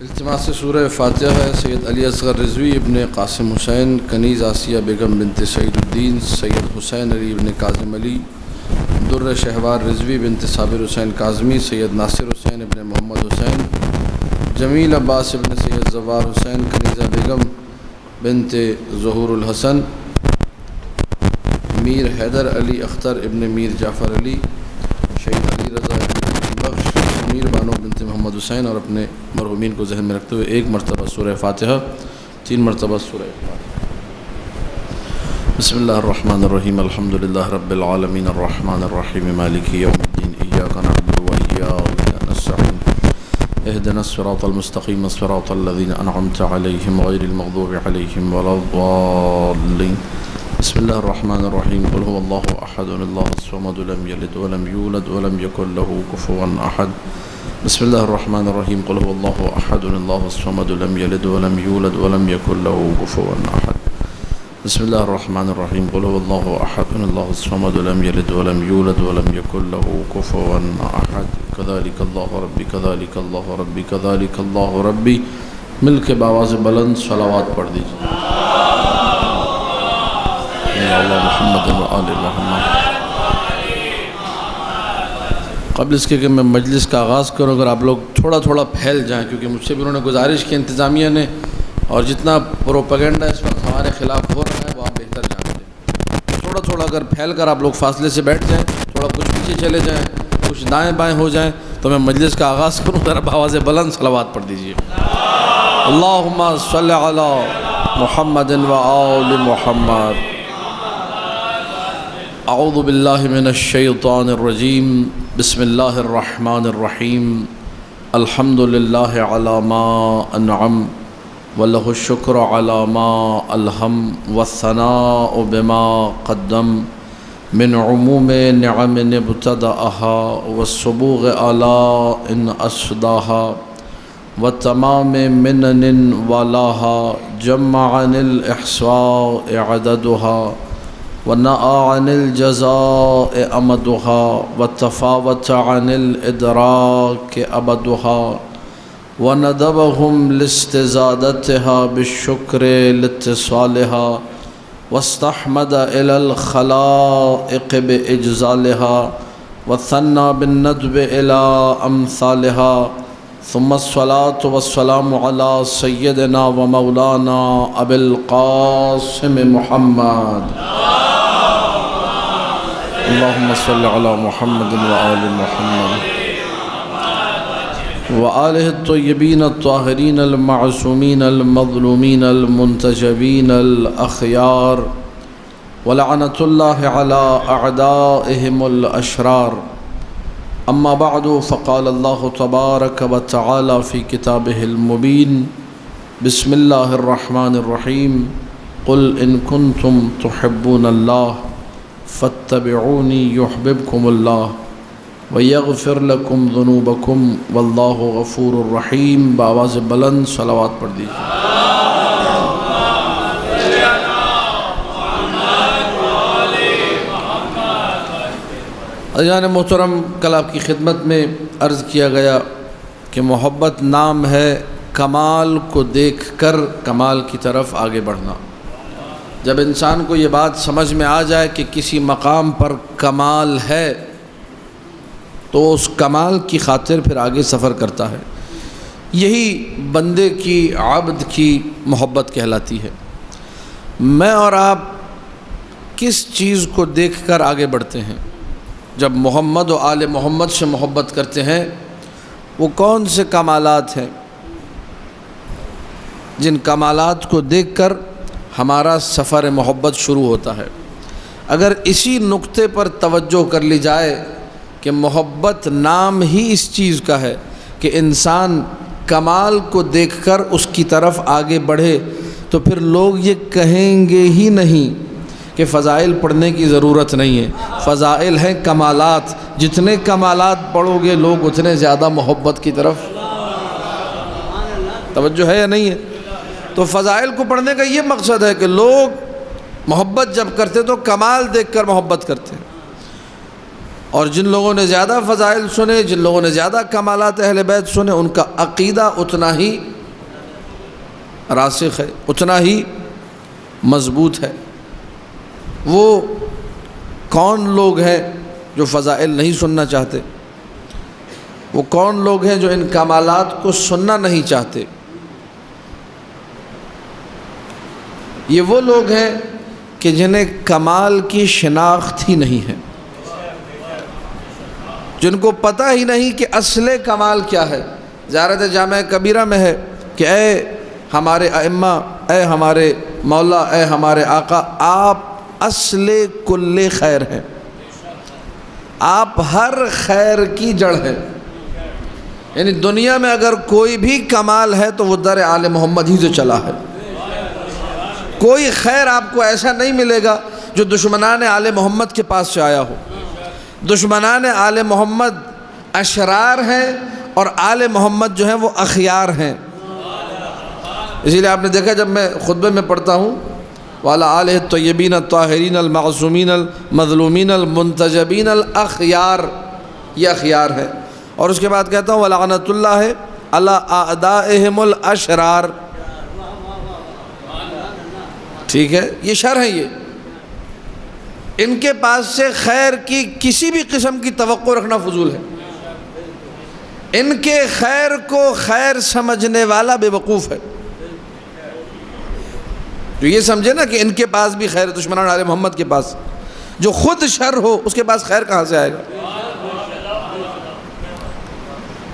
التماس سورہ فاتحہ ہے سید علی اصغر رضوی ابن قاسم حسین کنیز آسیہ بیگم بنت سعید الدین سید حسین علی ابن کاظم علی در شہوار رضوی بنت صابر حسین کاظمی سید ناصر حسین ابن محمد حسین جمیل عباس ابن سید زوار حسین کنیزہ بیگم بنت ظہور الحسن میر حیدر علی اختر ابن میر جعفر علی شہید علی رضا ابن بخش میر بانو بنت محمد حسین اور اپنے مرحومین کو ذہن میں رکھتے ہوئے ایک مرتبہ سورہ فاتحہ 3 مرتبہ سورہ فاتحہ۔ بسم اللہ الرحمن الرحیم الحمد للہ رب العالمین الرحمن الرحیم مالک یوم الدین ایاک نعبد و ایاک نستعین اهدنا الصراط المستقیم صراط الذین انعمت علیہم غیر المغضوب علیہم ولا الضالین۔ بسم اللہ الرحمن الرحیم قل هو اللہ احد اللہ الصمد لم یلد ولم یولد ولم یکن له کفوا احد۔ بسم اللہ الرحمن الرحیم قل هو اللہ احد اللہ الصمد لم یلد ولم یولد ولم یکن له کفوا احد۔ بسم اللہ الرحمن الرحیم قل هو اللہ احد اللہ الصمد لم یلد ولم یولد ولم یکن له کفوا احد۔ کذالک اللہ ربی کذالک اللہ ربی کذالک اللہ ربی۔ مل کے بآواز بلند صلوات پڑھ دیجیے۔ اللہ محمد و آل محمد۔ قبل اس کے کہ میں مجلس کا آغاز کروں، اگر آپ لوگ تھوڑا تھوڑا پھیل جائیں، کیونکہ مجھ سے بھی انہوں نے گزارش کی انتظامیہ نے، اور جتنا پروپیگنڈا اس وقت ہمارے خلاف ہو رہا ہے وہ آپ بہتر جانتے ہیں۔ تھوڑا تھوڑا اگر پھیل کر آپ لوگ فاصلے سے بیٹھ جائیں، تھوڑا کچھ پیچھے چلے جائیں، کچھ دائیں بائیں ہو جائیں، تو میں مجلس کا آغاز کروں۔ ذرا بآواز بلند صلوات پڑھ دیجیے۔ اللہم صلی علی محمد و آل محمد۔ اعوذ باللہ من الشیطان الرجیم، بسم اللہ الرحمن الرحیم۔ الحمد للہ علی ما انعم ولہ الشکر علی ما الہم والثناء بما قدم من عموم نعم ابتدأها والسبوغ آلاء اسداها وتمام منن والاها جمع عن الإحصاء عددها ونأى عن الجزاء أمدها وتفاوت عن الإدراك أبدها وندبهم لاستزادتها بالشكر لاتصالها واستحمد إلى الخلائق بإجزالها وثنى بالندب إلى أمثالها ثم الصلاة والسلام على سيدنا ومولانا أبي القاسم محمد اللهم صل على محمد وآل محمد وآله الطيبين الطاهرين المعصومين المظلومين المنتجبين الأخيار ولعنة الله على أعدائهم الأشرار۔ أما بعد فقال الله تبارك وتعالى في كتابه المبين بسم الله الرحمن الرحيم قل إن كنتم تحبون الله فاتبعوني يحببكم الله ويغفر لكم ذنوبكم والله غفور رحيم۔ بآواز بلند صلوات پڑھ دیجیے۔ عزیزان محترم، کل آپ کی خدمت میں عرض کیا گیا کہ محبت نام ہے کمال کو دیکھ کر کمال کی طرف آگے بڑھنا۔ جب انسان کو یہ بات سمجھ میں آ جائے کہ کسی مقام پر کمال ہے تو اس کمال کی خاطر پھر آگے سفر کرتا ہے۔ یہی بندے کی، عبد کی محبت کہلاتی ہے۔ میں اور آپ کس چیز کو دیکھ کر آگے بڑھتے ہیں؟ جب محمد و آل محمد سے محبت کرتے ہیں، وہ کون سے کمالات ہیں جن کمالات کو دیکھ کر ہمارا سفر محبت شروع ہوتا ہے؟ اگر اسی نقطے پر توجہ کر لی جائے کہ محبت نام ہی اس چیز کا ہے کہ انسان کمال کو دیکھ کر اس کی طرف آگے بڑھے، تو پھر لوگ یہ کہیں گے ہی نہیں کہ فضائل پڑھنے کی ضرورت نہیں ہے۔ فضائل ہیں کمالات، جتنے کمالات پڑھو گے لوگ اتنے زیادہ محبت کی طرف توجہ ہے یا نہیں ہے؟ تو فضائل کو پڑھنے کا یہ مقصد ہے کہ لوگ محبت جب کرتے تو کمال دیکھ کر محبت کرتے ہیں، اور جن لوگوں نے زیادہ فضائل سنے، جن لوگوں نے زیادہ کمالات اہل بیت سنے، ان کا عقیدہ اتنا ہی راسخ ہے اتنا ہی مضبوط ہے۔ وہ کون لوگ ہیں جو فضائل نہیں سننا چاہتے؟ وہ کون لوگ ہیں جو ان کمالات کو سننا نہیں چاہتے؟ یہ وہ لوگ ہیں کہ جنہیں کمال کی شناخت ہی نہیں ہے، جن کو پتہ ہی نہیں کہ اصل کمال کیا ہے۔ زیارت جامع کبیرہ میں ہے کہ اے ہمارے ائمہ، اے ہمارے مولا، اے ہمارے آقا، آپ اصل کل خیر ہیں، آپ ہر خیر کی جڑ ہیں۔ یعنی دنیا میں اگر کوئی بھی کمال ہے تو وہ در آل محمد ہی سے چلا ہے۔ کوئی خیر آپ کو ایسا نہیں ملے گا جو دشمنان آل محمد کے پاس سے آیا ہو۔ دشمنان آل محمد اشرار ہیں اور آل محمد جو ہیں وہ اخیار ہیں۔ اسی لیے آپ نے دیکھا جب میں خطبے میں پڑھتا ہوں وَعَلَىٰ آلِهِ الطَّيِّبِينَ الطَّاهِرِينَ الْمَعْصُومِينَ الْمَظْلُومِينَ الْمُنْتَجَبِينَ الْأَخْيَار، یہ اخیار ہے۔ اور اس کے بعد کہتا ہوں وَلَعْنَةُ اللَّهِ عَلَىٰ أَعْدَائِهِمُ الْأَشْرَارِ، ٹھیک ہے، یہ شر ہے۔ یہ ان کے پاس سے خیر کی کسی بھی قسم کی توقع رکھنا فضول ہے۔ ان کے خیر کو خیر سمجھنے والا بے وقوف ہے، جو یہ سمجھے نا کہ ان کے پاس بھی خیر، دشمنان آل محمد کے پاس جو خود شر ہو اس کے پاس خیر کہاں سے آئے گا؟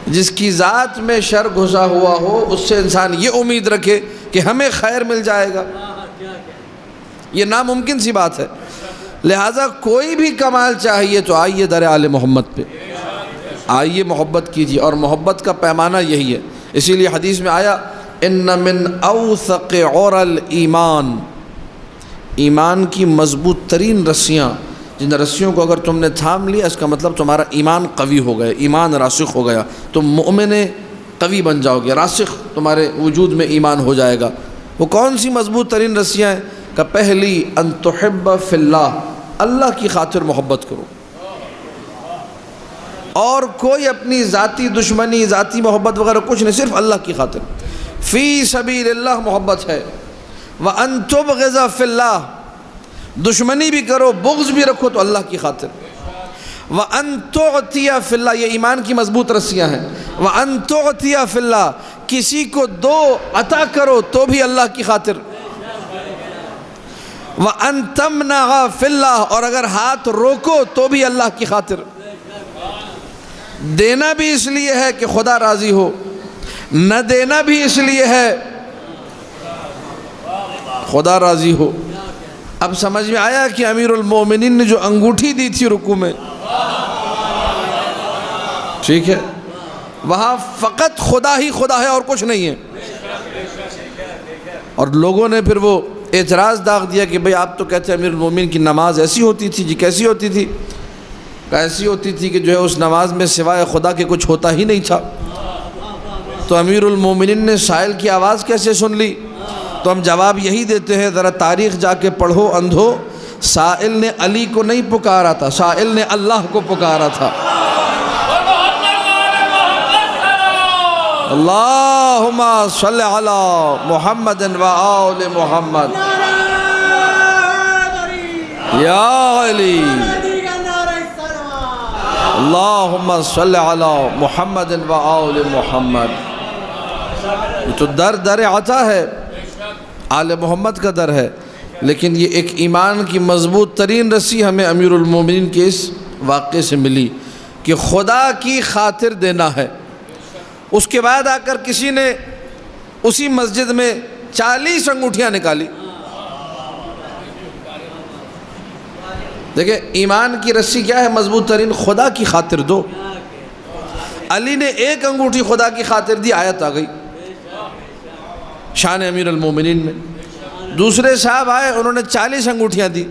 جس کی ذات میں شر گھسا ہوا ہو اس سے انسان یہ امید رکھے کہ ہمیں خیر مل جائے گا، یہ ناممکن سی بات ہے۔ لہٰذا کوئی بھی کمال چاہیے تو آئیے در آل محمد پہ، آئیے محبت کیجیے، اور محبت کا پیمانہ یہی ہے۔ اسی لیے حدیث میں آیا ان من اوثق عر الایمان، ایمان کی مضبوط ترین رسیاں، جن رسیوں کو اگر تم نے تھام لیا اس کا مطلب تمہارا ایمان قوی ہو گیا، ایمان راسخ ہو گیا، تم مؤمن قوی بن جاؤ گے، راسخ تمہارے وجود میں ایمان ہو جائے گا۔ وہ کون سی مضبوط ترین رسیاں ہیں؟ کہ پہلی ان تحب فی اللہ، اللہ کی خاطر محبت کرو، اور کوئی اپنی ذاتی دشمنی، ذاتی محبت وغیرہ کچھ نہیں، صرف اللہ کی خاطر۔ فی سبیل اللہ محبت ہے۔ وَأَن تُبْغِضَ فِي اللَّهِ، دشمنی بھی کرو، بغض بھی رکھو تو اللہ کی خاطر۔ وَأَن تُعْطِيَ فِي اللَّهِ، یہ ایمان کی مضبوط رسیاں ہیں۔ وَأَن تُعْطِيَ فِي اللَّهِ، کسی کو دو عطا کرو تو بھی اللہ کی خاطر۔ وَأَن تَمْنَعَ فِي اللَّهِ، اور اگر ہاتھ روکو تو بھی اللہ کی خاطر۔ دینا بھی اس لیے ہے کہ خدا راضی ہو، نہ دینا بھی اس لیے ہے خدا راضی ہو۔ اب سمجھ میں آیا کہ امیر المومنین نے جو انگوٹھی دی تھی رکوع میں، ٹھیک ہے، وہاں فقط خدا ہی خدا ہے اور کچھ نہیں ہے۔ اور لوگوں نے پھر وہ اعتراض داغ دیا کہ بھئی آپ تو کہتے ہیں امیر المومنین کی نماز ایسی ہوتی تھی۔ جی کیسی ہوتی تھی؟ ایسی ہوتی تھی کہ جو ہے اس نماز میں سوائے خدا کے کچھ ہوتا ہی نہیں تھا۔ تو امیر المومنین نے سائل کی آواز کیسے سن لی؟ تو ہم جواب یہی دیتے ہیں، ذرا تاریخ جا کے پڑھو اندھو، سائل نے علی کو نہیں پکارا تھا، سائل نے اللہ کو پکارا تھا۔ اللہم صلی علی محمد و آل محمد یا علی، اللہم صلی علی محمد و آل محمد۔ تو در عطا ہے، آل محمد کا در ہے، لیکن یہ ایک ایمان کی مضبوط ترین رسی ہمیں امیر المومنین کے اس واقعے سے ملی کہ خدا کی خاطر دینا ہے۔ اس کے بعد آ کر کسی نے اسی مسجد میں 40 انگوٹھیاں نکالی۔ دیکھیں ایمان کی رسی کیا ہے؟ مضبوط ترین، خدا کی خاطر دو۔ علی نے ایک انگوٹھی خدا کی خاطر دی، آیت آ گئی شان امیر المومنین میں۔ دوسرے صاحب آئے، انہوں نے 40 انگوٹھیاں دی،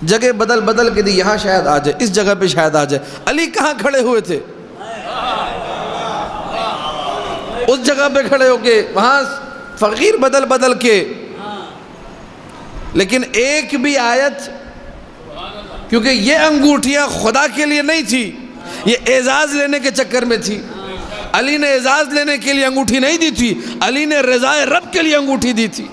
جگہ بدل بدل کے دی، یہاں شاید آ جائے، اس جگہ پہ شاید آ جائے۔ علی کہاں کھڑے ہوئے تھے؟ اس جگہ پہ کھڑے ہو کے، وہاں فقیر بدل بدل کے، لیکن ایک بھی آیت، کیونکہ یہ انگوٹھیاں خدا کے لیے نہیں تھی، یہ اعزاز لینے کے چکر میں تھی۔ علی نے اعزاز لینے کے لیے انگوٹھی نہیں دی تھی، علی نے رضائے رب کے لیے انگوٹھی دی تھی۔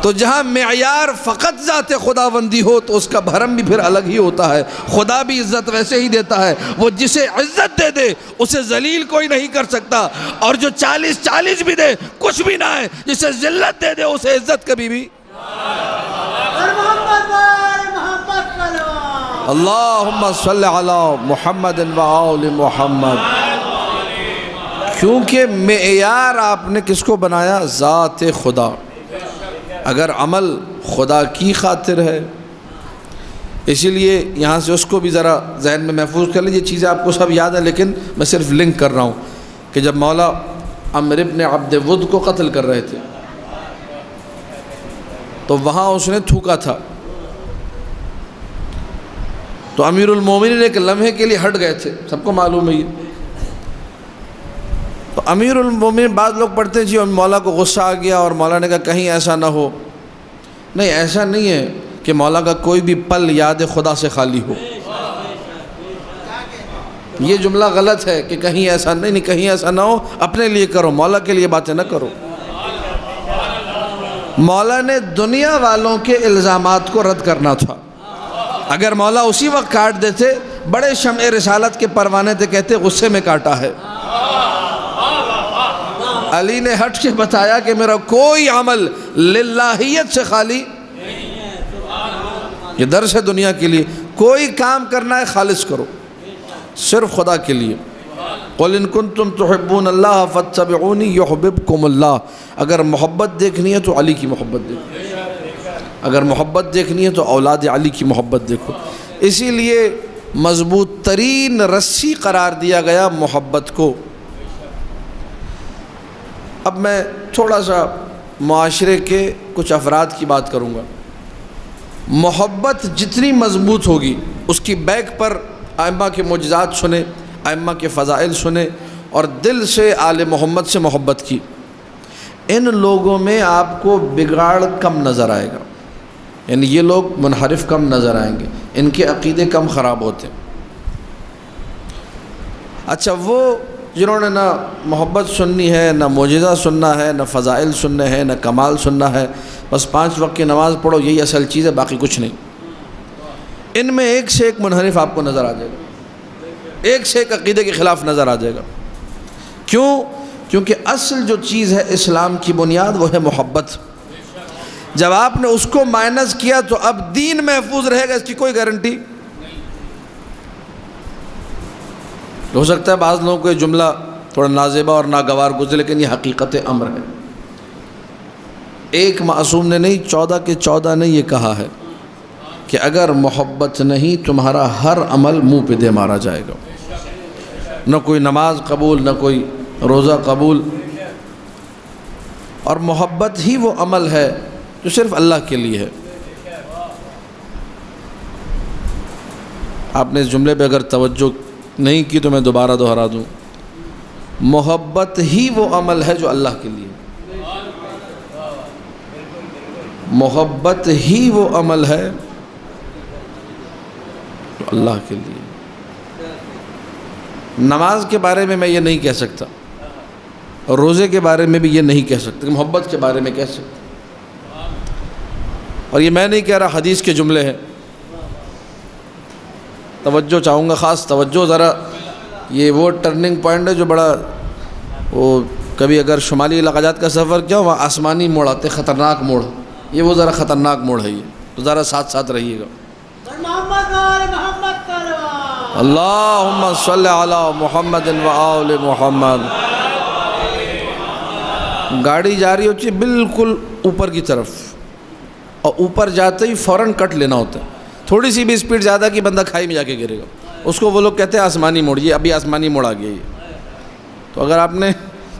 تو جہاں معیار فقط ذات خداوندی ہو تو اس کا بھرم بھی پھر الگ ہی ہوتا ہے۔ خدا بھی عزت ویسے ہی دیتا ہے، وہ جسے عزت دے دے اسے ذلیل کوئی نہیں کر سکتا، اور جو 40 بھی دے کچھ بھی نہ ہے، جسے ذلت دے دے اسے عزت کبھی بھی۔ اللہم صلی علی محمد و آل محمد۔ کیونکہ معیار آپ نے کس کو بنایا؟ ذات خدا۔ اگر عمل خدا کی خاطر ہے، اسی لیے یہاں سے اس کو بھی ذرا ذہن میں محفوظ کر لیجیے۔ چیزیں آپ کو سب یاد ہیں لیکن میں صرف لنک کر رہا ہوں کہ جب مولا عمرو بن عبد ود کو قتل کر رہے تھے تو وہاں اس نے تھوکا تھا، تو امیر المومنین ایک لمحے کے لیے ہٹ گئے تھے، سب کو معلوم ہے یہ۔ تو امیر المومنین بعض لوگ پڑھتے ہیں جی مولا کو غصہ آ گیا اور مولا نے کہا کہیں ایسا نہ ہو۔ نہیں، ایسا نہیں ہے کہ مولا کا کوئی بھی پل یاد خدا سے خالی ہو، یہ جملہ غلط ہے کہ کہیں ایسا نہیں، کہیں ایسا نہ ہو، اپنے لیے کرو، مولا کے لیے باتیں نہ کرو۔ مولا نے دنیا والوں کے الزامات کو رد کرنا تھا۔ اگر مولا اسی وقت کاٹ دیتے، بڑے شمع رسالت کے پروانے تھے، کہتے غصے میں کاٹا ہے۔ علی نے ہٹ کے بتایا کہ میرا کوئی عمل للہیت سے خالی، یہ درس ہے دنیا کے لیے، کوئی کام کرنا ہے خالص کرو، صرف خدا کے لیے۔ قُلْ إِن كُنتُمْ تُحِبُّونَ اللَّهَ فَاتَّبِعُونِي يُحْبِبْكُمُ اللَّهُ۔ اگر محبت دیکھنی ہے تو علی کی محبت دیکھو، اگر محبت دیکھنی ہے تو اولاد علی کی محبت دیکھو۔ اسی لیے مضبوط ترین رسی قرار دیا گیا محبت کو۔ اب میں تھوڑا سا معاشرے کے کچھ افراد کی بات کروں گا۔ محبت جتنی مضبوط ہوگی اس کی بیک پر ائمہ کے معجزات سنیں، ائمہ کے فضائل سنیں، اور دل سے آل محمد سے محبت کی، ان لوگوں میں آپ کو بگاڑ کم نظر آئے گا، یعنی یہ لوگ منحرف کم نظر آئیں گے، ان کے عقیدے کم خراب ہوتے ہیں۔ اچھا، وہ جنہوں نے نہ محبت سننی ہے، نہ معجزہ سننا ہے، نہ فضائل سننے ہیں، نہ کمال سننا ہے، بس 5 وقت کی نماز پڑھو، یہی اصل چیز ہے، باقی کچھ نہیں، ان میں ایک سے ایک منحرف آپ کو نظر آ جائے گا، ایک سے ایک عقیدے کے خلاف نظر آ جائے گا۔ کیوں؟ کیونکہ اصل جو چیز ہے اسلام کی بنیاد وہ ہے محبت۔ جب آپ نے اس کو مائنس کیا تو اب دین محفوظ رہے گا، اس کی کوئی گارنٹی ہو سکتا ہے بعض لوگوں کو یہ جملہ تھوڑا نازیبا اور ناگوار گزرے، لیکن یہ حقیقت امر ہے۔ ایک معصوم نے نہیں، 14 کے 14 نے یہ کہا ہے کہ اگر محبت نہیں تمہارا ہر عمل منہ پہ دے مارا جائے گا، نہ کوئی نماز قبول، نہ کوئی روزہ قبول۔ اور محبت ہی وہ عمل ہے جو صرف اللہ کے لیے ہے۔ آپ نے اس جملے پہ اگر توجہ نہیں کی تو میں دوبارہ دہرا دوں، محبت ہی وہ عمل ہے جو اللہ کے لیے، محبت ہی وہ عمل ہے جو اللہ کے لیے۔ نماز کے بارے میں یہ نہیں کہہ سکتا، اور روزے کے بارے میں بھی یہ نہیں کہہ سکتا، کہ محبت کے بارے میں کہہ سکتا۔ اور یہ میں نہیں کہہ رہا، حدیث کے جملے ہیں۔ توجہ چاہوں گا، خاص توجہ ذرا، یہ وہ ٹرننگ پوائنٹ ہے جو بڑا، وہ کبھی اگر شمالی علاقات کا سفر کیا وہاں آسمانی موڑ آتے، خطرناک موڑ، یہ وہ ذرا خطرناک موڑ ہے، یہ تو ذرا ساتھ ساتھ رہیے گا۔ اللہم صلی علی محمد و آل محمد۔ گاڑی جا رہی ہوتی ہے بالکل اوپر کی طرف، اور اوپر جاتے ہی فوراً کٹ لینا ہوتا ہے، تھوڑی سی بھی اسپیڈ زیادہ کی بندہ کھائی میں جا کے گرے گا، اس کو وہ لوگ کہتے ہیں آسمانی موڑ، یہ ابھی آسمانی موڑ آ گیا یہ۔ تو اگر آپ نے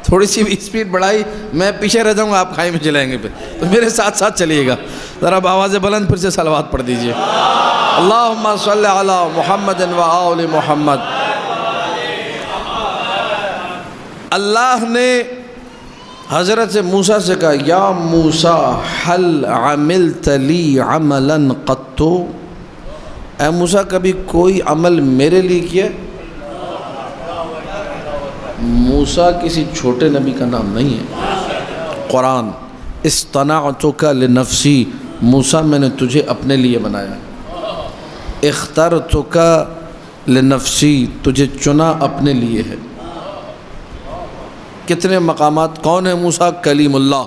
تھوڑی سی بھی اسپیڈ بڑھائی، میں پیچھے رہ جاؤں گا، آپ کھائی میں چلائیں گے، پھر تو میرے ساتھ ساتھ چلیے گا۔ ذرا بآواز بلند پھر سے صلوات پڑھ دیجئے۔ اللہم صلی علی محمد و آل محمد۔ اللہ نے حضرت موسیٰ سے کہا، یا موسیٰ حل عملت لی عملا قط، اے موسیٰ کبھی کوئی عمل میرے لیے کیا؟ موسیٰ کسی چھوٹے نبی کا نام نہیں ہے۔ قرآن اصطنعتک لنفسی، موسیٰ میں نے تجھے اپنے لیے بنایا۔ اخترتک لنفسی، تجھے چنا اپنے لیے ہے۔ کتنے مقامات، کون ہے موسیٰ؟ کلیم اللہ۔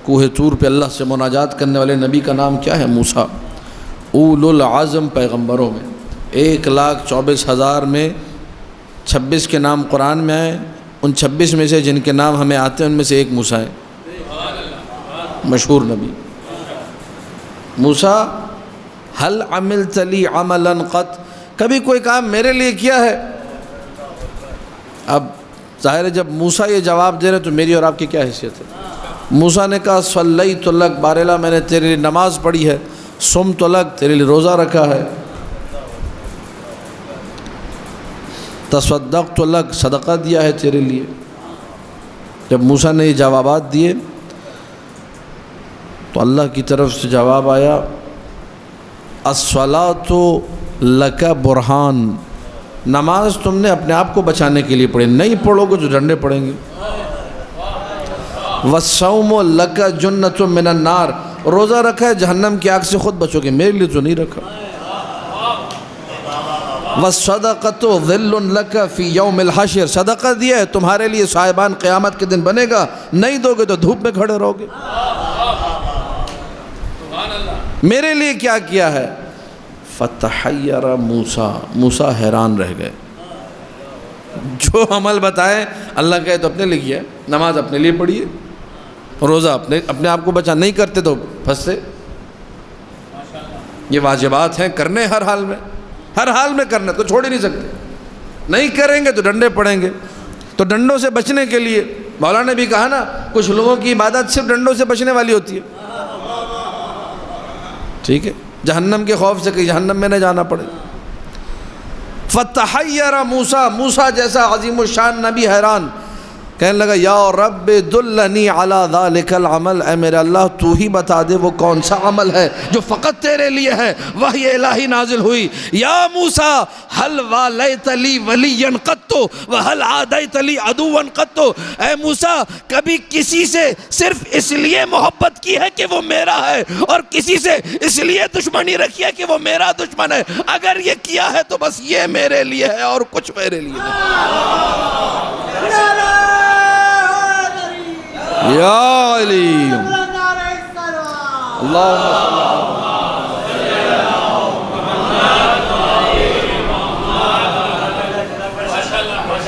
کوہ طور پہ اللہ سے مناجات کرنے والے نبی کا نام کیا ہے؟ موسیٰ۔ اولو العزم پیغمبروں میں 1,24,000 میں 26 کے نام قرآن میں آئے، ان 26 میں سے جن کے نام ہمیں آتے ہیں ان میں سے ایک موسیٰ ہے، مشہور نبی موسیٰ۔ حل عملت لی عملا قط، کبھی کوئی کام میرے لیے کیا ہے؟ اب ظاہر ہے جب موسیٰ یہ جواب دے رہے تو میری اور آپ کی کیا حیثیت ہے؟ موسیٰ نے کہا صلیت لک، بارلہ میں نے تیرے لیے نماز پڑھی ہے، صمت لک، تیرے لیے روزہ رکھا ہے، تصدقت لک، صدقہ دیا ہے تیرے لیے۔ جب موسیٰ نے یہ جوابات دیے تو اللہ کی طرف سے جواب آیا الصلاۃ لک برہان، نماز تم نے اپنے آپ کو بچانے کے لیے پڑھی، نہیں پڑھو گے تو ڈنڈے پڑیں گے۔ والصوم لک جنۃ من النار، روزہ رکھا ہے جہنم کی آگ سے خود بچو گے، میرے لیے تو نہیں رکھا۔ والصدقۃ ظل لک فی یوم الحشر، صدقہ دیا ہے تمہارے لیے صاحبان قیامت کے دن بنے گا، نہیں دو گے تو دھوپ میں کھڑے رہو گے۔ میرے لیے کیا کیا ہے؟ فتحیر موسیٰ، موسیٰ حیران رہ گئے۔ جو عمل بتائے اللہ کہے تو اپنے لیے کیا ہے، نماز اپنے لیے پڑھیے، روزہ اپنے آپ کو بچا، نہیں کرتے تو پھنستے۔ یہ واجبات ہیں، کرنے ہر حال میں، ہر حال میں کرنا، تو چھوڑ ہی نہیں سکتے، نہیں کریں گے تو ڈنڈے پڑیں گے۔ تو ڈنڈوں سے بچنے کے لیے مولانا نے بھی کہا نا، کچھ لوگوں کی عبادت صرف ڈنڈوں سے بچنے والی ہوتی ہے، ٹھیک ہے، جہنم کے خوف سے کہ جہنم میں نہ جانا پڑے۔ فتحیر موسیٰ، موسیٰ جیسا عظیم الشان نبی حیران، کہنے لگا یا رب دلنی علی ذالک العمل، اے میرے اللہ تو ہی بتا دے وہ کون سا عمل ہے جو فقط تیرے لیے ہے۔ وحی الہی نازل ہوئی، یا موسیٰ حل والیت لی ولیا قط وحل عادیت لی عدوا قط، اے موسیٰ کبھی کسی سے صرف اس لیے محبت کی ہے کہ وہ میرا ہے، اور کسی سے اس لیے دشمنی رکھی ہے کہ وہ میرا دشمن ہے؟ اگر یہ کیا ہے تو بس یہ میرے لیے ہے اور کچھ میرے لیے نہیں۔ یا علی اللہم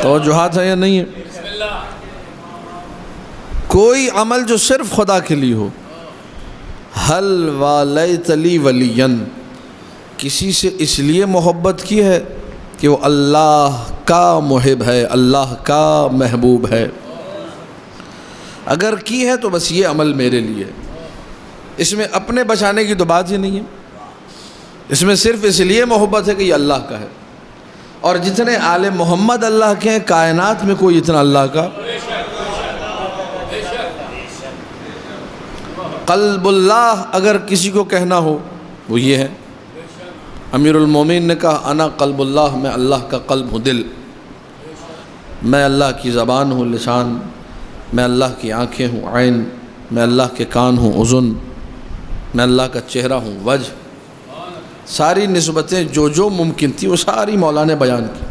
توجہات ہے یا نہیں ہے؟ کوئی عمل جو صرف خدا کے لیے ہو، حل والیت لی ولین، کسی سے اس لیے محبت کی ہے کہ وہ اللہ کا محب ہے، اللہ کا محبوب ہے، اگر کی ہے تو بس یہ عمل میرے لیے، اس میں اپنے بچانے کی تو بات ہی نہیں ہے، اس میں صرف اس لیے محبت ہے کہ یہ اللہ کا ہے۔ اور جتنے آل محمد اللہ کے ہیں، کائنات میں کوئی اتنا اللہ کا۔ قلب اللہ اگر کسی کو کہنا ہو وہ یہ ہے، امیر المومنین نے کہا انا قلب اللہ، میں اللہ کا قلب ہوں، دل، میں اللہ کی زبان ہوں، لسان، میں اللہ کی آنکھیں ہوں، عین، میں اللہ کے کان ہوں، اذن، میں اللہ کا چہرہ ہوں، وجہ، ساری نسبتیں جو ممکن تھی وہ ساری مولا نے بیان کی۔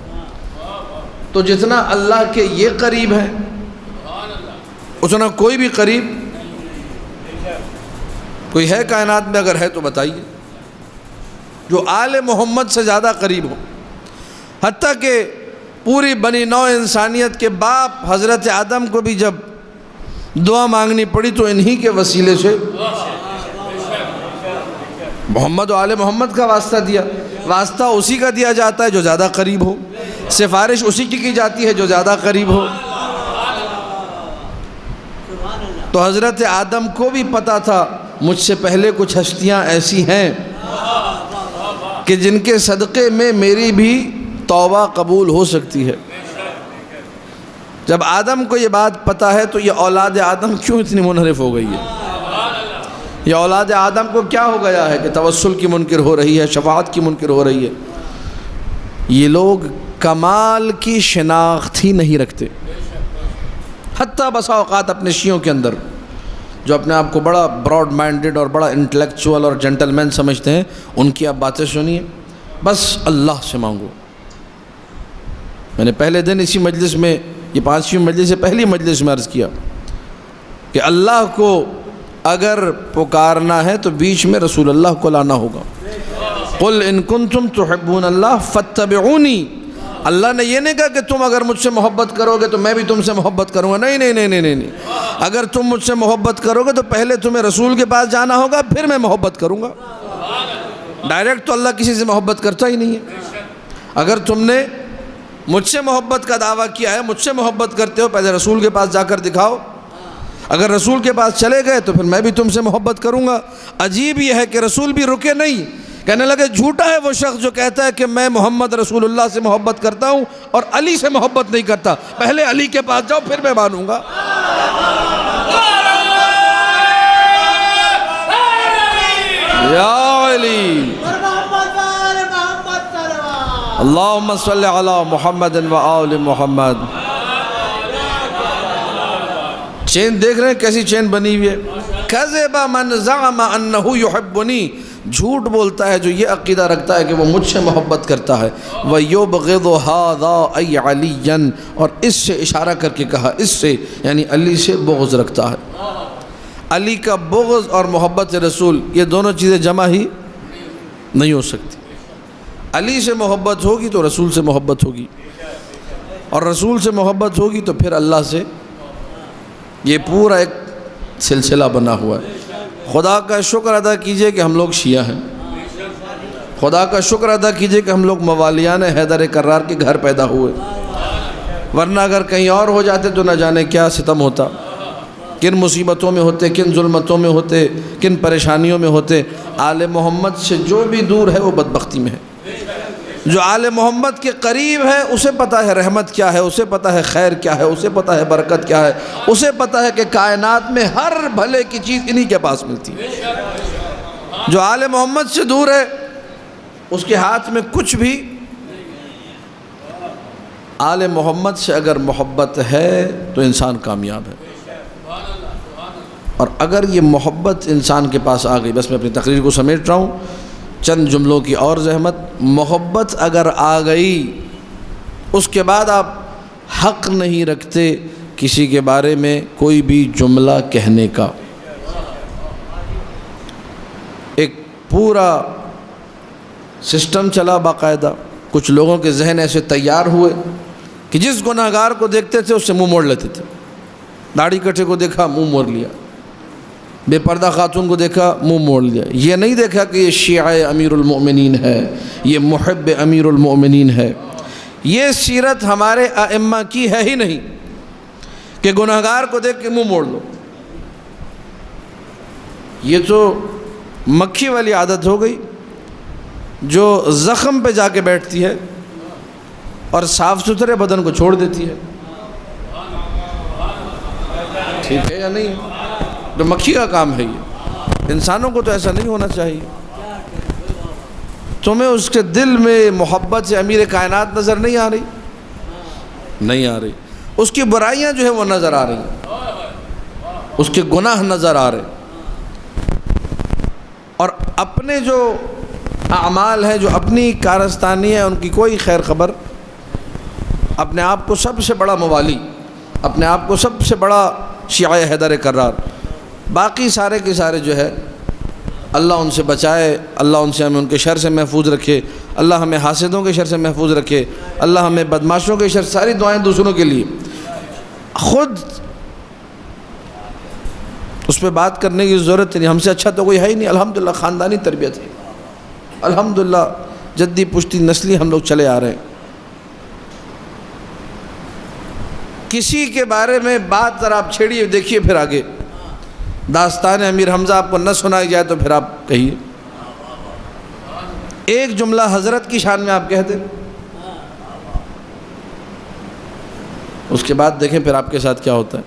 تو جتنا اللہ کے یہ قریب ہے اتنا کوئی بھی قریب، کوئی ہے کائنات میں؟ اگر ہے تو بتائیے، جو آل محمد سے زیادہ قریب ہو، حتیٰ کہ پوری بنی نوع انسانیت کے باپ حضرت آدم کو بھی جب دعا مانگنی پڑی تو انہی کے وسیلے سے محمد و آل محمد کا واسطہ دیا۔ واسطہ اسی کا دیا جاتا ہے جو زیادہ قریب ہو، سفارش اسی کی جاتی ہے جو زیادہ قریب ہو۔ تو حضرت آدم کو بھی پتا تھا مجھ سے پہلے کچھ ہستیاں ایسی ہیں کہ جن کے صدقے میں میری بھی توبہ قبول ہو سکتی ہے۔ جب آدم کو یہ بات پتا ہے تو یہ اولاد آدم کیوں اتنی منحرف ہو گئی ہے؟ یہ اولاد آدم کو کیا ہو گیا ہے کہ توسل کی منکر ہو رہی ہے، شفاعت کی منکر ہو رہی ہے؟ یہ لوگ کمال کی شناخت ہی نہیں رکھتے. حتیٰ بسا اوقات اپنے شیعوں کے اندر جو اپنے آپ کو بڑا براڈ مائنڈڈ اور بڑا انٹلیکچوئل اور جنٹل مین سمجھتے ہیں، ان کی آپ باتیں سنیے، بس اللہ سے مانگو. میں نے پہلے دن اسی مجلس میں، یہ 5ویں مجلس سے پہلی مجلس میں عرض کیا کہ اللہ کو اگر پکارنا ہے تو بیچ میں رسول اللہ کو لانا ہوگا. قل ان کنتم تحبون اللہ فاتبعونی. اللہ نے یہ نہیں کہا کہ تم اگر مجھ سے محبت کرو گے تو میں بھی تم سے محبت کروں گا. نہیں نہیں نہیں نہیں نہیں. اگر تم مجھ سے محبت کرو گے تو پہلے تمہیں رسول کے پاس جانا ہوگا، پھر میں محبت کروں گا. ڈائریکٹ تو اللہ کسی سے محبت کرتا ہی نہیں ہے. اگر تم نے مجھ سے محبت کا دعویٰ کیا ہے، مجھ سے محبت کرتے ہو، پہلے رسول کے پاس جا کر دکھاؤ. اگر رسول کے پاس چلے گئے تو پھر میں بھی تم سے محبت کروں گا. عجیب یہ ہے کہ رسول بھی رکے نہیں، کہنے لگے جھوٹا ہے وہ شخص جو کہتا ہے کہ میں محمد رسول اللہ سے محبت کرتا ہوں اور علی سے محبت نہیں کرتا. پہلے علی کے پاس جاؤ پھر میں مانوں گا. یا علی اللہم صلی علی محمد و آل محمد. چین دیکھ رہے ہیں کیسی چین بنی ہوئی ہے. کذب من زعم انہ یحبنی. جھوٹ بولتا ہے جو یہ عقیدہ رکھتا ہے کہ وہ مجھ سے محبت کرتا ہے. وَيُبْغِضُ هَذَا أَيْ عَلِيًّا. اور اس سے اشارہ کر کے کہا، اس سے یعنی علی سے بغض رکھتا ہے. علی کا بغض اور محبت رسول یہ دونوں چیزیں جمع ہی نہیں ہو سکتی. علی سے محبت ہوگی تو رسول سے محبت ہوگی، اور رسول سے محبت ہوگی تو پھر اللہ سے. یہ پورا ایک سلسلہ بنا ہوا ہے. خدا کا شکر ادا کیجئے کہ ہم لوگ شیعہ ہیں. خدا کا شکر ادا کیجئے کہ ہم لوگ موالیان حیدر کرار کے گھر پیدا ہوئے، ورنہ اگر کہیں اور ہو جاتے تو نہ جانے کیا ستم ہوتا، کن مصیبتوں میں ہوتے، کن ظلمتوں میں ہوتے، کن پریشانیوں میں ہوتے. آل محمد سے جو بھی دور ہے وہ بدبختی میں ہے. جو آل محمد کے قریب ہے اسے پتہ ہے رحمت کیا ہے، اسے پتہ ہے خیر کیا ہے، اسے پتہ ہے برکت کیا ہے، اسے پتہ ہے کہ کائنات میں ہر بھلے کی چیز انہی کے پاس ملتی ہے. جو آل محمد سے دور ہے اس کے ہاتھ میں کچھ بھی. آل محمد سے اگر محبت ہے تو انسان کامیاب ہے. اور اگر یہ محبت انسان کے پاس آ گئی، بس میں اپنی تقریر کو سمیٹ رہا ہوں، چند جملوں کی اور زحمت. محبت اگر آ گئی اس کے بعد آپ حق نہیں رکھتے کسی کے بارے میں کوئی بھی جملہ کہنے کا. ایک پورا سسٹم چلا باقاعدہ. کچھ لوگوں کے ذہن ایسے تیار ہوئے کہ جس گناہگار کو دیکھتے تھے اس سے منہ موڑ لیتے تھے. داڑھی کٹھے کو دیکھا منہ موڑ لیا، بے پردہ خاتون کو دیکھا منہ موڑ لیا. یہ نہیں دیکھا کہ یہ شیعہ امیر المؤمنین ہے، یہ محب امیر المؤمنین ہے. یہ سیرت ہمارے ائمہ کی ہے ہی نہیں کہ گناہگار کو دیکھ کے منہ موڑ لو. یہ تو مکھی والی عادت ہو گئی جو زخم پہ جا کے بیٹھتی ہے اور صاف ستھرے بدن کو چھوڑ دیتی ہے. ٹھیک ہے یا نہیں؟ تو مکھی کا کام ہے یہ. انسانوں کو تو ایسا نہیں ہونا چاہیے. تمہیں اس کے دل میں محبت سے امیر کائنات نظر نہیں آ رہی؟ نہیں آ رہی. اس کی برائیاں جو ہے وہ نظر آ رہی ہیں، اس کے گناہ نظر آ رہے، اور اپنے جو اعمال ہیں، جو اپنی کارستانی ہے، ان کی کوئی خیر خبر. اپنے آپ کو سب سے بڑا موالی، اپنے آپ کو سب سے بڑا شیعہ حیدر کرار. باقی سارے کے سارے جو ہے اللہ ان سے بچائے، اللہ ان سے ہمیں ان کے شر سے محفوظ رکھے، اللہ ہمیں حاسدوں کے شر سے محفوظ رکھے، اللہ ہمیں بدماشوں کے شر. ساری دعائیں دوسروں کے لیے. خود اس پہ بات کرنے کی ضرورت نہیں. ہم سے اچھا تو کوئی ہے ہی نہیں. الحمدللہ خاندانی تربیت ہے، الحمدللہ جدی پشتی نسلی ہم لوگ چلے آ رہے ہیں. کسی کے بارے میں بات ذرا آپ چھیڑیے، دیکھیے پھر آگے داستان امیر حمزہ آپ کو نہ سنائی جائے تو پھر آپ کہیے. ایک جملہ حضرت کی شان میں آپ کہہ دیں، اس کے بعد دیکھیں پھر آپ کے ساتھ کیا ہوتا ہے.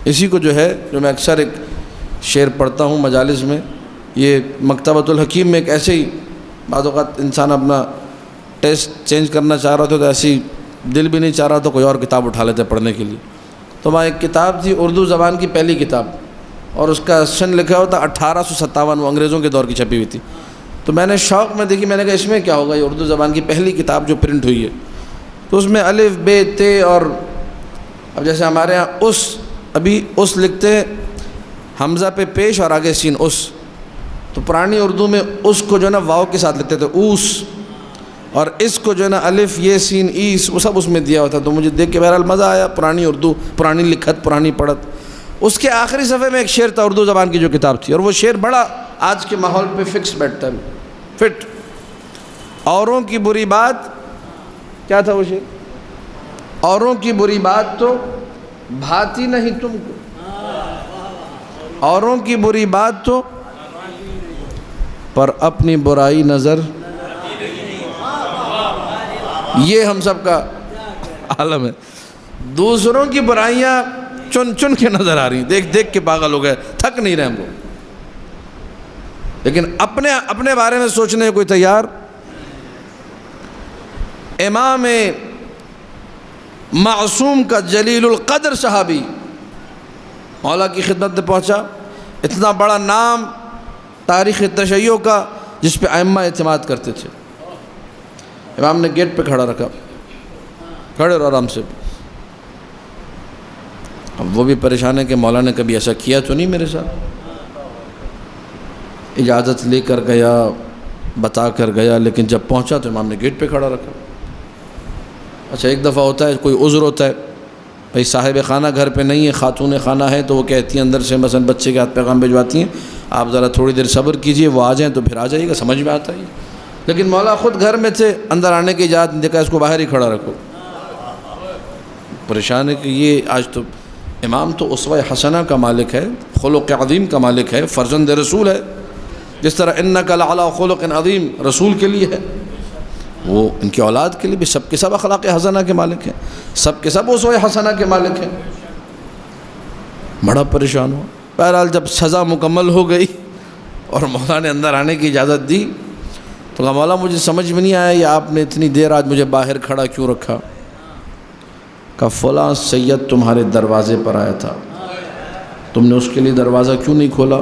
اسی کو جو ہے، جو میں اکثر ایک شعر پڑھتا ہوں مجالس میں، یہ مکتبۃ الحکیم میں ایک ایسے ہی بعض اوقات انسان اپنا ٹیسٹ چینج کرنا چاہ رہا تھا تو ایسی دل بھی نہیں چاہ رہا تو کوئی اور کتاب اٹھا لیتے پڑھنے کے لیے. تو وہاں ایک کتاب تھی اردو زبان کی پہلی کتاب, اور اس کا سن لکھا ہوا تھا 1857, وہ انگریزوں کے دور کی چھپی ہوئی تھی. تو میں نے شوق میں دیکھی, میں نے کہا اس میں کیا ہوگا, یہ اردو زبان کی پہلی کتاب جو پرنٹ ہوئی ہے. تو اس میں الف بے تے, اور اب جیسے ہمارے ہاں اس, ابھی اس لکھتے ہیں حمزہ پہ پیش اور آگے سین اس, تو پرانی اردو میں اس کو جو ہے نا واو کے ساتھ لکھتے تھے اوس, اور اس کو جو ہے نا الف یہ سین ایس, وہ سب اس میں دیا ہوتا. تو مجھے دیکھ کے بہرحال مزہ آیا, پرانی اردو, پرانی لکھت, پرانی پڑھت. اس کے آخری صفحے میں ایک شعر تھا اردو زبان کی جو کتاب تھی, اور وہ شعر بڑا آج کے ماحول پہ فکس بیٹھتا ہے, فٹ. اوروں کی بری بات, کیا تھا وہ شعر, اوروں کی بری بات تو بھاتی نہیں تم کو, اوروں کی بری بات تو پر اپنی برائی نظر, یہ ہم سب کا عالم ہے. دوسروں کی برائیاں چن چن کے نظر آ رہی ہیں, دیکھ دیکھ کے پاگل ہو گئے, تھک نہیں رہے ہم کو, لیکن اپنے بارے میں سوچنے کو کوئی تیار. امام معصوم کا جلیل القدر صحابی مولا کی خدمت میں پہنچا, اتنا بڑا نام تاریخ تشیع کا جس پہ ائمہ اعتماد کرتے تھے. امام نے گیٹ پہ کھڑا رکھا, کھڑے اور آرام سے. اب وہ بھی پریشان ہے کہ مولا نے کبھی ایسا کیا تو نہیں میرے ساتھ. اجازت لے کر گیا, بتا کر گیا, لیکن جب پہنچا تو امام نے گیٹ پہ کھڑا رکھا. اچھا ایک دفعہ ہوتا ہے کوئی عذر ہوتا ہے, بھئی صاحب خانہ گھر پہ نہیں ہے, خاتون خانہ ہے, تو وہ کہتی ہیں اندر سے مثلا بچے کے ہاتھ پیغام بھجواتی ہیں, آپ ذرا تھوڑی دیر صبر کیجئے, وہ آ جائیں تو پھر آ جائیے گا, سمجھ میں آتا ہے. لیکن مولا خود گھر میں تھے, اندر آنے کی اجازت نہیں, دیکھا اس کو باہر ہی کھڑا رکھو. پریشان ہے کہ یہ آج تو امام تو اسوہ حسنہ کا مالک ہے, خلق عظیم کا مالک ہے, فرزند رسول ہے. جس طرح انک لعلی خلق عظیم رسول کے لیے ہے, وہ ان کی اولاد کے لیے بھی سب کے سب اخلاق حسنہ کے مالک ہیں, سب کے سب اسوہ حسنہ کے مالک ہیں. بڑا پریشان ہوا. بہرحال جب سزا مکمل ہو گئی اور مولا نے اندر آنے کی اجازت دی, تو کہا مولا مجھے سمجھ میں نہیں آیا یہ آپ نے اتنی دیر آج مجھے باہر کھڑا کیوں رکھا. کہا فلاں سید تمہارے دروازے پر آیا تھا, تم نے اس کے لیے دروازہ کیوں نہیں کھولا.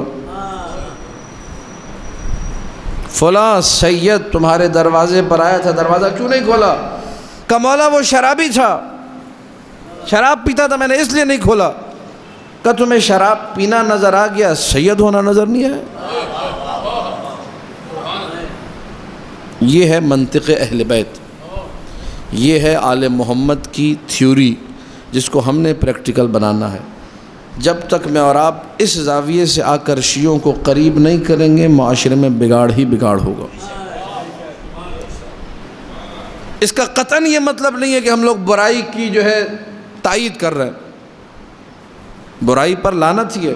فلاں سید تمہارے دروازے پر آیا تھا, دروازہ کیوں نہیں کھولا. کہا مولا وہ شرابی تھا, شراب پیتا تھا, میں نے اس لیے نہیں کھولا. کہا تمہیں شراب پینا نظر آ گیا, سید ہونا نظر نہیں آیا. یہ ہے منطق اہل بیت, یہ ہے آل محمد کی تھیوری, جس کو ہم نے پریکٹیکل بنانا ہے. جب تک میں اور آپ اس زاویے سے آ کر شیعوں کو قریب نہیں کریں گے, معاشرے میں بگاڑ ہی بگاڑ ہوگا. اس کا قطعاً یہ مطلب نہیں ہے کہ ہم لوگ برائی کی جو ہے تائید کر رہے ہیں. برائی پر لعنت ہی ہے,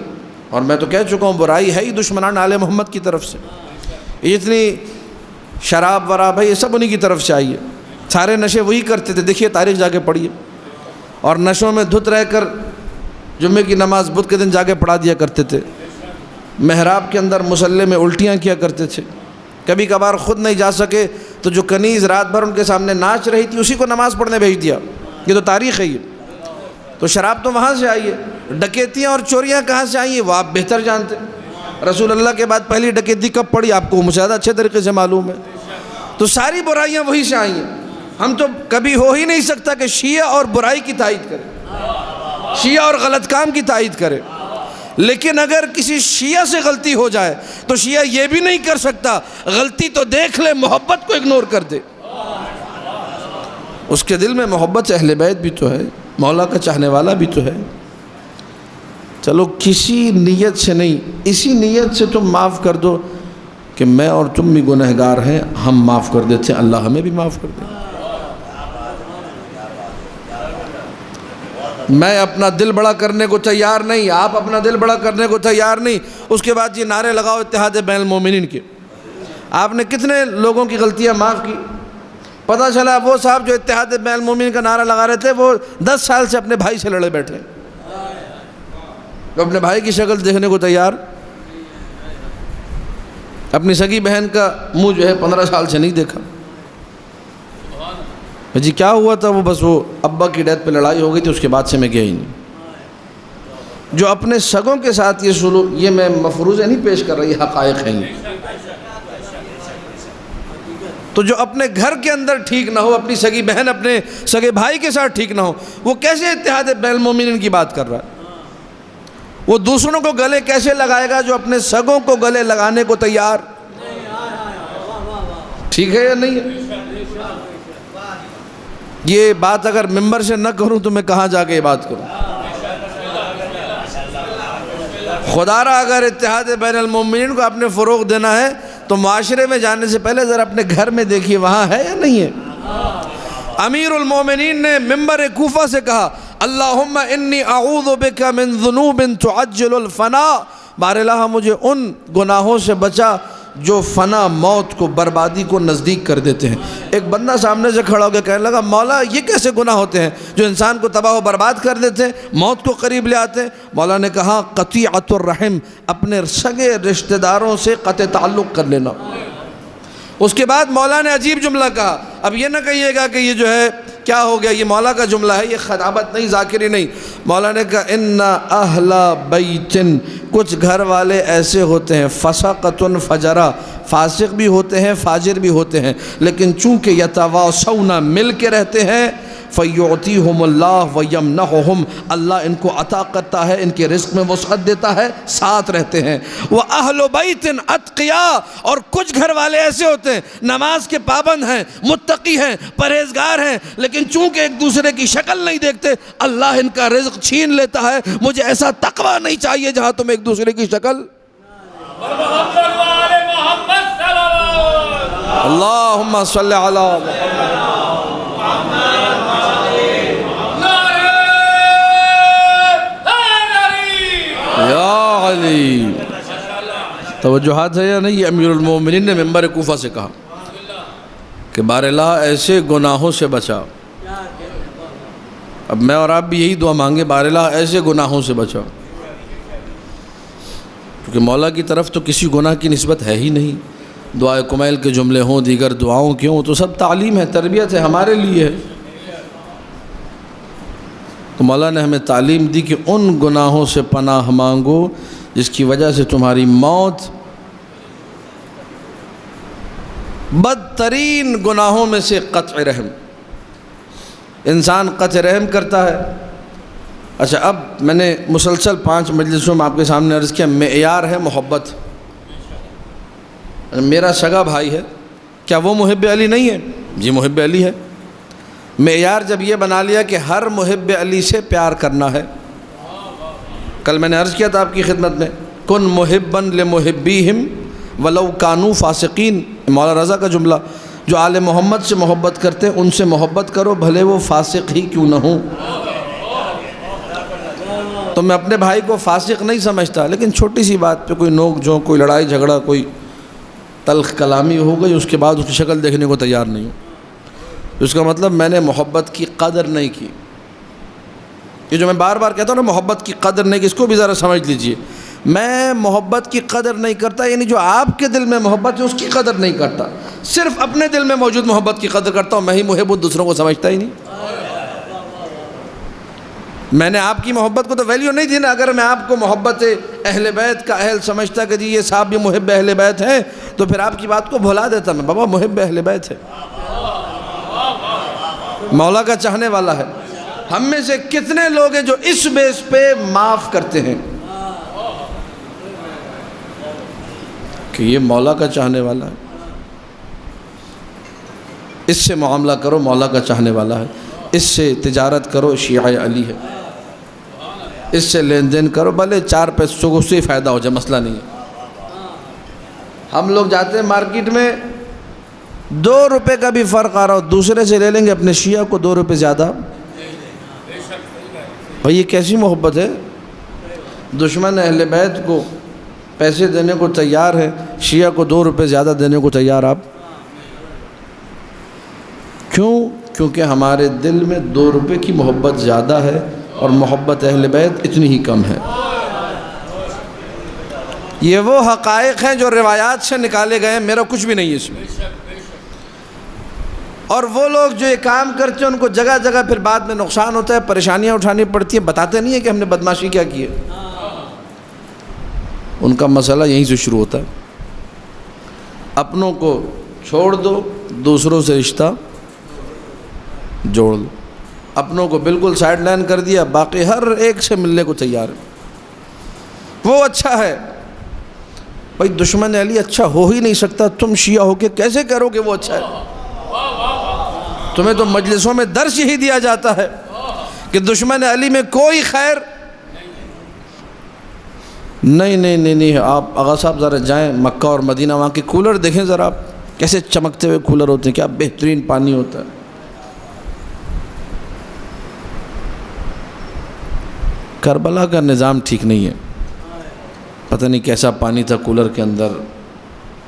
اور میں تو کہہ چکا ہوں برائی ہے ہی دشمنان آل محمد کی طرف سے. یہ اتنی شراب وراب ہے, یہ سب انہی کی طرف سے آئی ہے. سارے نشے وہی کرتے تھے, دیکھیے تاریخ جا کے پڑھیے. اور نشوں میں دھت رہ کر جمعے کی نماز بدھ کے دن جا کے پڑھا دیا کرتے تھے. محراب کے اندر مصلی میں الٹیاں کیا کرتے تھے. کبھی کبھار خود نہیں جا سکے تو جو کنیز رات بھر ان کے سامنے ناچ رہی تھی اسی کو نماز پڑھنے بھیج دیا. یہ تو تاریخ ہے. یہ تو شراب تو وہاں سے آئی ہے. ڈکیتیاں اور چوریاں کہاں سے آئی ہیں وہ آپ بہتر جانتے. رسول اللہ کے بعد پہلی ڈکیتی کب پڑی آپ کو مجھ سے زیادہ اچھے طریقے سے معلوم ہے. تو ساری برائیاں وہی سے آئی ہیں. ہم تو کبھی ہو ہی نہیں سکتا کہ شیعہ اور برائی کی تائید کرے, شیعہ اور غلط کام کی تائید کرے. لیکن اگر کسی شیعہ سے غلطی ہو جائے تو شیعہ یہ بھی نہیں کر سکتا غلطی تو دیکھ لے, محبت کو اگنور کر دے. اس کے دل میں محبت اہل بیت بھی تو ہے, مولا کا چاہنے والا بھی تو ہے. چلو کسی نیت سے نہیں, اسی نیت سے تم معاف کر دو کہ میں اور تم بھی گنہگار ہیں, ہم معاف کر دیتے ہیں, اللہ ہمیں بھی معاف کر دے. میں اپنا دل بڑا کرنے کو تیار نہیں, آپ اپنا دل بڑا کرنے کو تیار نہیں. اس کے بعد یہ نعرے لگاؤ اتحاد بین المومنین کے. آپ نے کتنے لوگوں کی غلطیاں معاف کی. پتہ چلا وہ صاحب جو اتحاد بین المومنین کا نعرہ لگا رہے تھے وہ 10 سال سے اپنے بھائی سے لڑے بیٹھے, وہ اپنے بھائی کی شکل دیکھنے کو تیار, اپنی سگی بہن کا منہ جو ہے 15 سال سے نہیں دیکھا. جی کیا ہوا تھا؟ وہ بس وہ ابا کی ڈیتھ پہ لڑائی ہو گئی تھی، اس کے بعد سے میں گیا ہی نہیں۔ جو اپنے سگوں کے ساتھ یہ سلوک، یہ میں مفروضے نہیں پیش کر رہا، یہ حقائق ہیں۔ تو جو اپنے گھر کے اندر ٹھیک نہ ہو، اپنی سگی بہن اپنے سگے بھائی کے ساتھ ٹھیک نہ ہو، وہ کیسے اتحاد بین المومنین کی بات کر رہا ہے؟ وہ دوسروں کو گلے کیسے لگائے گا جو اپنے سگوں کو گلے لگانے کو تیار؟ ٹھیک ہے یا نہیں ہے؟ یہ بات اگر ممبر سے نہ کروں تو میں کہاں جا کے یہ بات کروں؟ خدا را اگر اتحاد بین المومنین کو آپ نے فروغ دینا ہے تو معاشرے میں جانے سے پہلے ذرا اپنے گھر میں دیکھیے وہاں ہے یا نہیں ہے۔ امیر المومنین نے ممبر کوفہ سے کہا اللہم انی اعوذ بک من ذنوب تعجل الفناء، بار الہ مجھے ان گناہوں سے بچا جو فنا، موت کو، بربادی کو نزدیک کر دیتے ہیں۔ ایک بندہ سامنے سے کھڑا ہو کے کہنے لگا مولا یہ کیسے گناہ ہوتے ہیں جو انسان کو تباہ و برباد کر دیتے ہیں، موت کو قریب لے آتے ہیں؟ مولا نے کہا قطیعۃ الرحم، اپنے سگے رشتہ داروں سے قطع تعلق کر لینا۔ اس کے بعد مولا نے عجیب جملہ کہا، اب یہ نہ کہیے گا کہ یہ جو ہے کیا ہو گیا، یہ مولا کا جملہ ہے، یہ خطابت نہیں، ذاکری نہیں۔ مولا نے کہا ان اہل بیت، کچھ گھر والے ایسے ہوتے ہیں فسقۃ فجرا، فاسق بھی ہوتے ہیں فاجر بھی ہوتے ہیں، لیکن چونکہ یتواصون، مل کے رہتے ہیں، فیعطیہم اللہ ویمنحہم، اللہ ان کو عطا کرتا ہے، ان کے رزق میں وسعت دیتا ہے، ساتھ رہتے ہیں۔ وَأَهْلُ بَيْتٍ أَتْقِيَا، اور کچھ گھر والے ایسے ہوتے ہیں نماز کے پابند ہیں، متقی ہیں، پرہیزگار ہیں، لیکن چونکہ ایک دوسرے کی شکل نہیں دیکھتے اللہ ان کا رزق چھین لیتا ہے۔ مجھے ایسا تقوی نہیں چاہیے جہاں تم ایک دوسرے کی شکل۔ اللہم صلی علی یا علی۔ توجہات ہے یا نہیں؟ یہ امیر المومنین نے ممبر کوفہ سے کہا کہ بار الہ ایسے گناہوں سے بچا۔ اب میں اور آپ بھی یہی دعا مانگے، بار الہ ایسے گناہوں سے بچا، کیونکہ مولا کی طرف تو کسی گناہ کی نسبت ہے ہی نہیں۔ دعائے کمیل کے جملے ہوں، دیگر دعاؤں کے ہوں، تو سب تعلیم ہے، تربیت ہے، ہمارے لیے ہے۔ تو مولا نے ہمیں تعلیم دی کہ ان گناہوں سے پناہ مانگو جس کی وجہ سے تمہاری موت بدترین گناہوں میں سے قطع رحم، انسان قطع رحم کرتا ہے۔ اچھا، اب میں نے مسلسل 5 مجلسوں میں آپ کے سامنے عرض کیا معیار ہے محبت۔ میرا سگا بھائی ہے، کیا وہ محب علی نہیں ہے؟ جی محب علی ہے۔ معیار جب یہ بنا لیا کہ ہر محب علی سے پیار کرنا ہے، کل میں نے عرض کیا تھا آپ کی خدمت میں کن محبا لمحبیہم ولو کانوا فاسقین، مولا رضا کا جملہ، جو آل محمد سے محبت کرتے ہیں ان سے محبت کرو بھلے وہ فاسق ہی کیوں نہ ہوں۔ تو میں اپنے بھائی کو فاسق نہیں سمجھتا، لیکن چھوٹی سی بات پہ کوئی نوک جھونک، کوئی لڑائی جھگڑا، کوئی تلخ کلامی ہو گئی، اس کے بعد اس کی شکل دیکھنے کو تیار نہیں ہوں، اس کا مطلب میں نے محبت کی قدر نہیں کی۔ یہ جو میں بار بار کہتا ہوں نا محبت کی قدر نہیں کی، اس کو بھی ذرا سمجھ لیجئے۔ میں محبت کی قدر نہیں کرتا، یعنی جو آپ کے دل میں محبت ہے اس کی قدر نہیں کرتا، صرف اپنے دل میں موجود محبت کی قدر کرتا ہوں۔ میں ہی محب، دوسروں کو سمجھتا ہی نہیں۔ میں نے آپ کی محبت کو تو ویلیو نہیں دی نا۔ اگر میں آپ کو محبت اہل بیت کا اہل سمجھتا کہ جی یہ صاحب بھی محب اہل بیت ہیں، تو پھر آپ کی بات کو بھلا دیتا میں، بابا محب اہل بیت ہے، مولا کا چاہنے والا ہے۔ ہم میں سے کتنے لوگ ہیں جو اس بیس پہ معاف کرتے ہیں کہ یہ مولا کا چاہنے والا ہے، اس سے معاملہ کرو، مولا کا چاہنے والا ہے، اس سے تجارت کرو، شیعہ علی ہے، اس سے لین دین کرو، بھلے 4 پیسوں کو سے فائدہ ہو جائے، مسئلہ نہیں ہے۔ ہم لوگ جاتے ہیں مارکیٹ میں، 2 روپے کا بھی فرق آ رہا ہو، دوسرے سے لے لیں گے اپنے شیعہ کو 2 روپے زیادہ۔ بھئی یہ کیسی محبت ہے؟ دشمن اہل بیت کو پیسے دینے کو تیار ہے، شیعہ کو 2 روپے زیادہ دینے کو تیار آپ؟ کیوں؟ کیونکہ ہمارے دل میں 2 روپے کی محبت زیادہ ہے اور محبت اہل بیت اتنی ہی کم ہے۔ یہ وہ حقائق ہیں جو روایات سے نکالے گئے ہیں، میرا کچھ بھی نہیں ہے اس میں۔ اور وہ لوگ جو یہ کام کرتے ہیں ان کو جگہ جگہ پھر بعد میں نقصان ہوتا ہے، پریشانیاں اٹھانی پڑتی ہیں، بتاتے نہیں ہیں کہ ہم نے بدمعاشی کیا کی ہے۔ ان کا مسئلہ یہیں سے شروع ہوتا ہے، اپنوں کو چھوڑ دو، دوسروں سے رشتہ جوڑ دو۔ اپنوں کو بالکل سائیڈ لائن کر دیا، باقی ہر ایک سے ملنے کو تیار ہے، وہ اچھا ہے۔ بھائی دشمن علی اچھا ہو ہی نہیں سکتا، تم شیعہ ہو کے کیسے کرو کہ وہ اچھا ہے؟ تمہیں تو مجلسوں میں درس یہی دیا جاتا ہے کہ دشمن علی میں کوئی خیر نہیں۔ آپ آغا صاحب ذرا جائیں مکہ اور مدینہ، وہاں کے کولر دیکھیں ذرا، آپ کیسے چمکتے ہوئے کولر ہوتے ہیں، کیا بہترین پانی ہوتا ہے۔ کربلا کا نظام ٹھیک نہیں ہے، پتہ نہیں کیسا پانی تھا کولر کے اندر،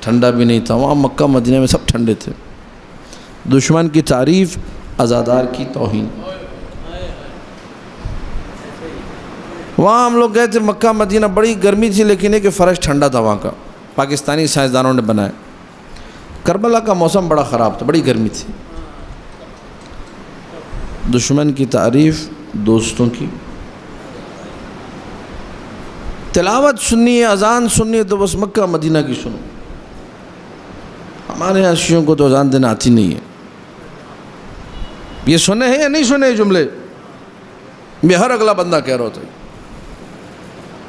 ٹھنڈا بھی نہیں تھا۔ وہاں مکہ مدینہ میں سب ٹھنڈے تھے۔ دشمن کی تعریف، عزادار کی توہین۔ وہاں ہم لوگ گئے تھے مکہ مدینہ، بڑی گرمی تھی لیکن ایک فرش ٹھنڈا تھا وہاں کا، پاکستانی سائنسدانوں نے بنایا۔ کربلا کا موسم بڑا خراب تھا، بڑی گرمی تھی۔ دشمن کی تعریف، دوستوں کی تلاوت سننی ہے، اذان سننی ہے تو بس مکہ مدینہ کی سنو۔ ہمارے یہاں شیعوں کو تو اذان دینا آتی نہیں ہے۔ یہ سنے ہیں یا نہیں سنے جملے؟ یہ ہر اگلا بندہ کہہ رہا ہوتا ہے۔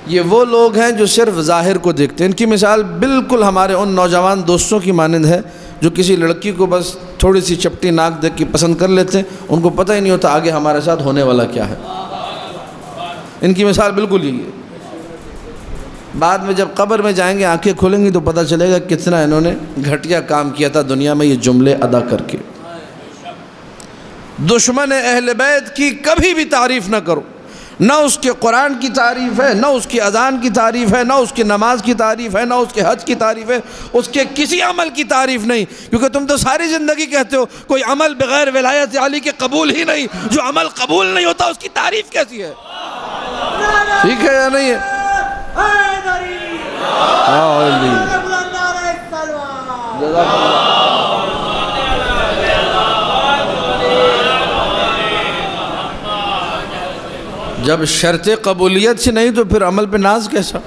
یہ وہ لوگ ہیں جو صرف ظاہر کو دیکھتے ہیں۔ ان کی مثال بالکل ہمارے ان نوجوان دوستوں کی مانند ہے جو کسی لڑکی کو بس تھوڑی سی چپٹی ناک دیکھ کے پسند کر لیتے ہیں، ان کو پتہ ہی نہیں ہوتا آگے ہمارے ساتھ ہونے والا کیا ہے۔ ان کی مثال بالکل یہی ہے۔ بعد میں جب قبر میں جائیں گے آنکھیں کھولیں گی تو پتہ چلے گا کتنا انہوں نے گھٹیا کام کیا تھا دنیا میں یہ جملے ادا کر کے۔ دشمن اہل بیت کی کبھی بھی تعریف نہ کرو، نہ اس کے قرآن کی تعریف ہے، نہ اس کی اذان کی تعریف ہے، نہ اس کی نماز کی تعریف ہے، نہ اس کے حج کی تعریف ہے، اس کے کسی عمل کی تعریف نہیں، کیونکہ تم تو ساری زندگی کہتے ہو کوئی عمل بغیر ولایت علی کے قبول ہی نہیں، جو عمل قبول نہیں ہوتا اس کی تعریف کیسی ہے؟ ٹھیک ہے یا نہیں ہے؟ جب شرط قبولیت سے نہیں تو پھر عمل پہ ناز کیسا؟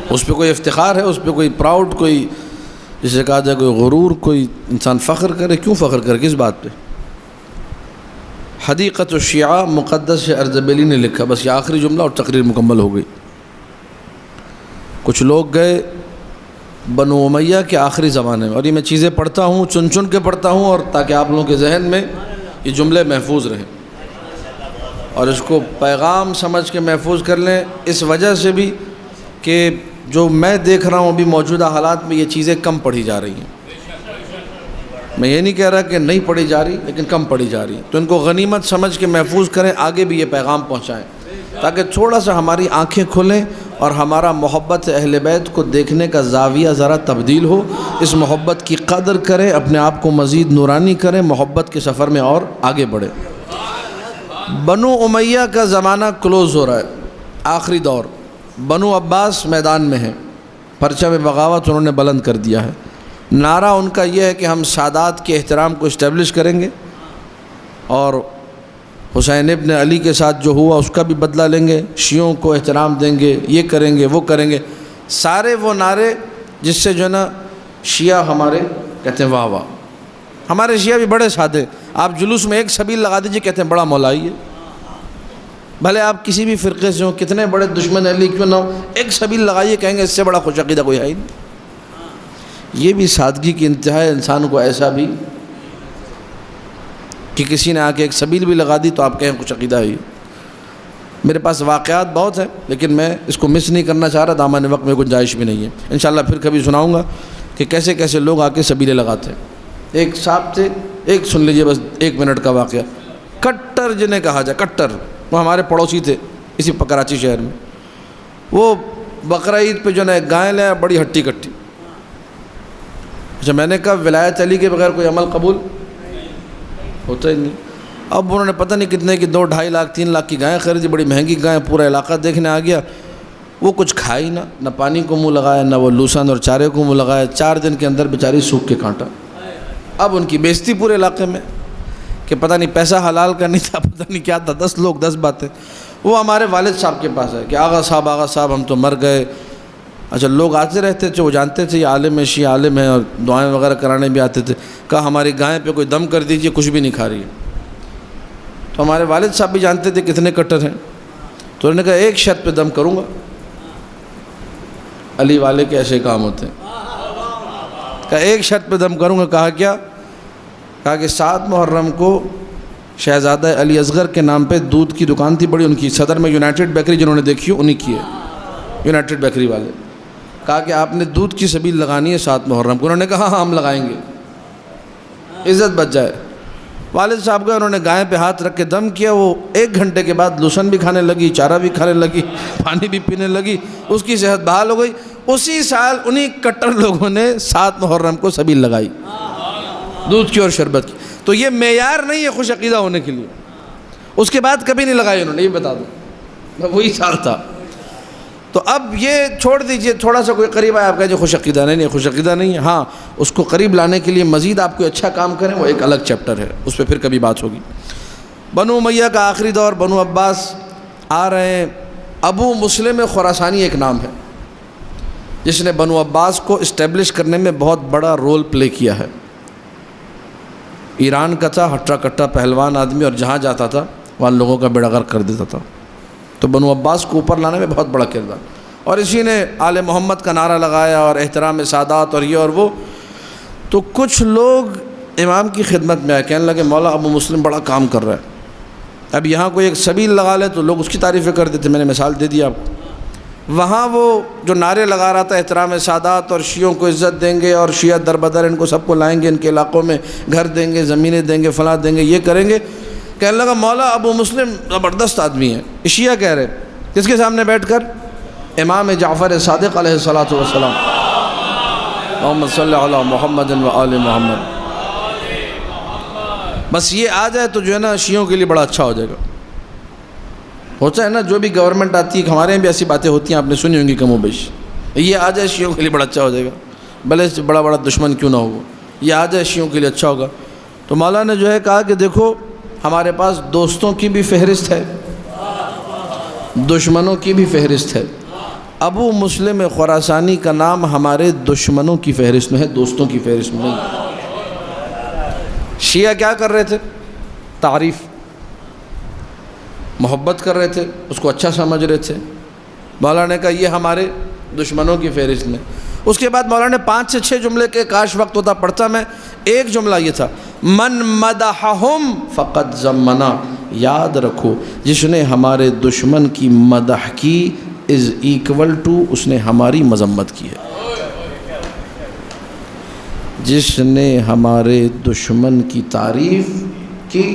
اس پہ کوئی افتخار ہے، اس پہ کوئی پراؤڈ، کوئی جسے کہا جائے کوئی غرور، کوئی انسان فخر کرے؟ کیوں فخر کرے؟ کس بات پہ؟ حدیقۃ الشیعہ مقدس ارزبیلی نے لکھا، بس یہ آخری جملہ اور تقریر مکمل ہو گئی۔ کچھ لوگ گئے بنو امیہ کے آخری زمانے میں، اور یہ میں چیزیں پڑھتا ہوں، چن چن کے پڑھتا ہوں، اور تاکہ آپ لوگوں کے ذہن میں یہ جملے محفوظ رہیں اور اس کو پیغام سمجھ کے محفوظ کر لیں، اس وجہ سے بھی کہ جو میں دیکھ رہا ہوں ابھی موجودہ حالات میں یہ چیزیں کم پڑھی جا رہی ہیں۔ میں یہ نہیں کہہ رہا کہ نہیں پڑھی جا رہی، لیکن کم پڑھی جا رہی، تو ان کو غنیمت سمجھ کے محفوظ کریں، آگے بھی یہ پیغام پہنچائیں تاکہ تھوڑا سا ہماری آنکھیں کھلیں اور ہمارا محبت اہل بیت کو دیکھنے کا زاویہ ذرا تبدیل ہو، اس محبت کی قدر کریں، اپنے آپ کو مزید نورانی کریں، محبت کے سفر میں اور آگے بڑھیں۔ بنو امیہ کا زمانہ کلوز ہو رہا ہے، آخری دور۔ بنو عباس میدان میں ہیں، پرچم بغاوت انہوں نے بلند کر دیا ہے۔ نعرہ ان کا یہ ہے کہ ہم سادات کے احترام کو اسٹیبلش کریں گے اور حسین ابن علی کے ساتھ جو ہوا اس کا بھی بدلہ لیں گے، شیعوں کو احترام دیں گے، یہ کریں گے وہ کریں گے، سارے وہ نعرے جس سے جو ہے نا شیعہ ہمارے کہتے ہیں واہ واہ۔ ہمارے شیعہ بھی بڑے سادے، آپ جلوس میں ایک سبیل لگا دیجئے کہتے ہیں بڑا مولائی ہے، بھلے آپ کسی بھی فرقے سے ہوں، کتنے بڑے دشمن علی کیوں نہ ہو، ایک سبیل لگائیے کہیں گے اس سے بڑا خوش عقیدہ کوئی ہے ہی نہیں۔ یہ بھی سادگی کی انتہا ہے، انسان کو ایسا بھی کہ کسی نے آ کے ایک سبیل بھی لگا دی تو آپ کہیں کچھ عقیدہ ہے۔ میرے پاس واقعات بہت ہیں لیکن میں اس کو مس نہیں کرنا چاہ رہا، دامن وقت میں گنجائش بھی نہیں ہے، انشاءاللہ پھر کبھی سناؤں گا کہ کیسے کیسے لوگ آ کے سبیلیں لگاتے ہیں۔ ایک صاحب تھے، ایک سن لیجئے بس 1 منٹ کا واقعہ، کٹر جنہیں کہا جائے، کٹر، وہ ہمارے پڑوسی تھے اسی کراچی شہر میں۔ وہ بقرعید پہ جو ہے گائے لے بڑی ہٹی کٹی۔ اچھا میں نے کہا ولایت علی کے بغیر کوئی عمل قبول ہوتا ہی نہیں۔ اب انہوں نے پتہ نہیں کتنے کی 2-2.5 لاکھ 3 لاکھ کی گائیں خریدی، بڑی مہنگی گائیں، پورا علاقہ دیکھنے آ گیا۔ وہ کچھ کھائی نہ پانی کو منہ لگایا، نہ وہ لوسن اور چارے کو منہ لگایا، 4 دن کے اندر بیچاری سوکھ کے کانٹا۔ اب ان کی بےزتی پورے علاقے میں کہ پتہ نہیں پیسہ حلال کا نہیں تھا، پتہ نہیں کیا تھا، 10 لوگ 10 باتیں۔ وہ ہمارے والد صاحب کے پاس ہے کہ آغا صاحب ہم تو مر گئے۔ اچھا، لوگ آتے رہتے تھے، وہ جانتے تھے یہ عالم ہے، شیعہ عالم ہے، اور دعائیں وغیرہ کرانے بھی آتے تھے۔ کہا ہماری گائے پہ کوئی دم کر دیجئے، کچھ بھی نہیں کھا رہی ہے۔ تو ہمارے والد صاحب بھی جانتے تھے کتنے کٹر ہیں، تو انہوں نے کہا ایک شرط پہ دم کروں گا۔ علی والے کے ایسے کام ہوتے ہیں۔ کہا ایک شرط پہ دم کروں گا۔ کہا کیا؟ کہا کہ 7 محرم کو شہزادہ علی اصغر کے نام پہ دودھ کی دکان تھی بڑی ان کی، صدر میں یونائٹڈ بیکری، جنہوں نے دیکھی ہو انہی کی ہے، یونائٹڈ بیکری والے۔ کہا کہ آپ نے دودھ کی سبیل لگانی ہے 7 محرم کو۔ انہوں نے کہا ہاں ہم لگائیں گے، عزت بچ جائے۔ والد صاحب کا انہوں نے گائے پہ ہاتھ رکھ کے دم کیا۔ وہ 1 گھنٹے کے بعد لوسن بھی کھانے لگی، چارہ بھی کھانے لگی، پانی بھی پینے لگی، اس کی صحت بحال ہو گئی۔ اسی سال انہی کٹر لوگوں نے 7 محرم کو سبیل لگائی دودھ کی اور شربت کی۔ تو یہ معیار نہیں ہے خوش عقیدہ ہونے کے لیے۔ اس کے بعد کبھی نہیں لگائی انہوں نے، یہ بتا دوں، وہی سال تھا۔ تو اب یہ چھوڑ دیجئے، تھوڑا سا کوئی قریب آیا آپ کہے جو خوش عقیدہ نہیں، خوش عقیدہ نہیں ہے۔ ہاں، اس کو قریب لانے کے لیے مزید آپ کوئی اچھا کام کریں، وہ ایک الگ چیپٹر ہے، اس پہ پھر کبھی بات ہوگی۔ بنو امیہ کا آخری دور، بنو عباس آ رہے ہیں۔ ابو مسلم خراسانی ایک نام ہے جس نے بنو عباس کو اسٹیبلش کرنے میں بہت بڑا رول پلے کیا ہے۔ ایران کا تھا، ہٹا کٹا پہلوان آدمی، اور جہاں جاتا تھا وہاں لوگوں کا بیڑا غرق کر دیتا تھا۔ تو بنو عباس کو اوپر لانے میں بہت بڑا کردار، اور اسی نے آل محمد کا نعرہ لگایا اور احترام سادات اور یہ اور وہ۔ تو کچھ لوگ امام کی خدمت میں آئے، کہنے لگے مولا ابو مسلم بڑا کام کر رہا ہے، اب یہاں کوئی ایک سبیل لگا لے تو لوگ اس کی تعریفیں کر دیتے۔ میں نے مثال دے دی آپ کو۔ وہاں وہ جو نعرے لگا رہا تھا احترام سادات اور شیعوں کو عزت دیں گے اور شیعہ در بدر ان کو سب کو لائیں گے، ان کے علاقوں میں گھر دیں گے، زمینیں دیں گے، فلاں دیں گے، یہ کریں گے۔ کہنے لگا مولا ابو مسلم زبردست آدمی ہے۔ شیعہ کہہ رہے کس کے سامنے بیٹھ کر؟ امام جعفر صادق علیہ الصلوۃ والسلام، اللہم صلی علی محمد و آل محمد۔ بس یہ آ جائے تو جو ہے نا شیعوں کے لیے بڑا اچھا ہو جائے گا۔ ہوتا ہے نا، جو بھی گورنمنٹ آتی ہے، ہمارے یہاں بھی ایسی باتیں ہوتی ہیں، آپ نے سنی ہوں گی کم و بیش، یہ آ جائے شیعوں کے لیے بڑا اچھا ہو جائے گا، بھلے سے بڑا بڑا دشمن کیوں نہ ہو، یہ آ جائے شیعوں کے لیے اچھا ہوگا۔ تو مولا نے جو ہے کہا کہ دیکھو ہمارے پاس دوستوں کی بھی فہرست ہے، دشمنوں کی بھی فہرست ہے۔ ابو مسلم خراسانی کا نام ہمارے دشمنوں کی فہرست میں ہے، دوستوں کی فہرست میں نہیں۔ شیعہ کیا کر رہے تھے؟ تعریف، محبت کر رہے تھے، اس کو اچھا سمجھ رہے تھے۔ مولانا نے کہا یہ ہمارے دشمنوں کی فہرست میں۔ اس کے بعد مولانا نے 5 سے 6 جملے کے کاش وقت ہوتا پڑھتا میں، ایک جملہ یہ تھا، من مدحہم فقد ضمنا، یاد رکھو جس نے ہمارے دشمن کی مدح کی از ایکول ٹو اس نے ہماری مذمت کی ہے۔ جس نے ہمارے دشمن کی تعریف کی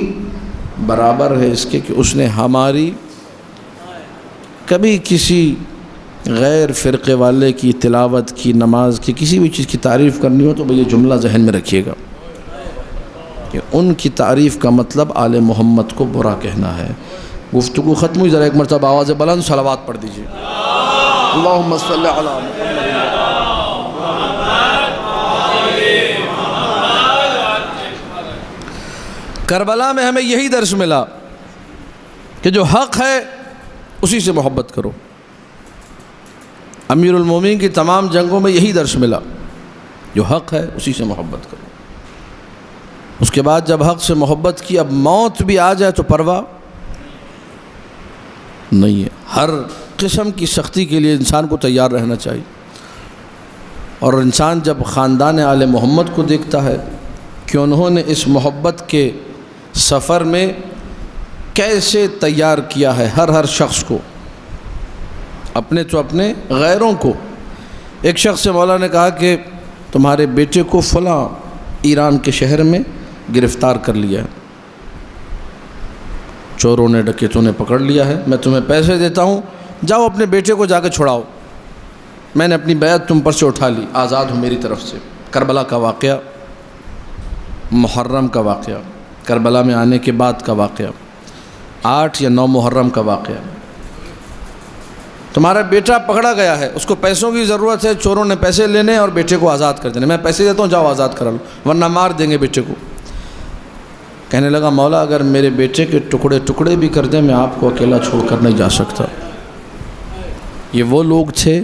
برابر ہے اس کے کہ اس نے ہماری، کبھی کسی غیر فرقے والے کی تلاوت کی، نماز کی، کسی بھی چیز کی تعریف کرنی ہو تو یہ جملہ ذہن میں رکھیے گا کہ ان کی تعریف کا مطلب آل محمد کو برا کہنا ہے۔ گفتگو ختم ہوئی، ذرا ایک مرتبہ آواز بلند صلوات پڑھ دیجیے، اللہم صلی علی محمد۔ کربلا میں ہمیں یہی درس ملا کہ جو حق ہے اسی سے محبت کرو۔ امیر المومنین کی تمام جنگوں میں یہی درس ملا، جو حق ہے اسی سے محبت کرو۔ اس کے بعد جب حق سے محبت کی، اب موت بھی آ جائے تو پرواہ نہیں ہے۔ ہر قسم کی سختی کے لیے انسان کو تیار رہنا چاہیے، اور انسان جب خاندان آل محمد کو دیکھتا ہے کہ انہوں نے اس محبت کے سفر میں کیسے تیار کیا ہے ہر شخص کو، اپنے تو اپنے، غیروں کو۔ ایک شخص سے مولا نے کہا کہ تمہارے بیٹے کو فلاں ایران کے شہر میں گرفتار کر لیا ہے، چوروں نے، ڈکیتوں نے پکڑ لیا ہے، میں تمہیں پیسے دیتا ہوں، جاؤ اپنے بیٹے کو جا کے چھڑاؤ، میں نے اپنی بیعت تم پر سے اٹھا لی، آزاد ہو میری طرف سے۔ کربلا کا واقعہ، محرم کا واقعہ، کربلا میں آنے کے بعد کا واقعہ، 8 یا 9 محرم کا واقعہ۔ تمہارا بیٹا پکڑا گیا ہے، اس کو پیسوں کی ضرورت ہے، چوروں نے پیسے لینے اور بیٹے کو آزاد کر دینے، میں پیسے دیتا ہوں، جاؤ آزاد کرا لو ورنہ مار دیں گے بیٹے کو۔ کہنے لگا مولا اگر میرے بیٹے کے ٹکڑے ٹکڑے بھی کر دیں میں آپ کو اکیلا چھوڑ کر نہیں جا سکتا۔ یہ وہ لوگ تھے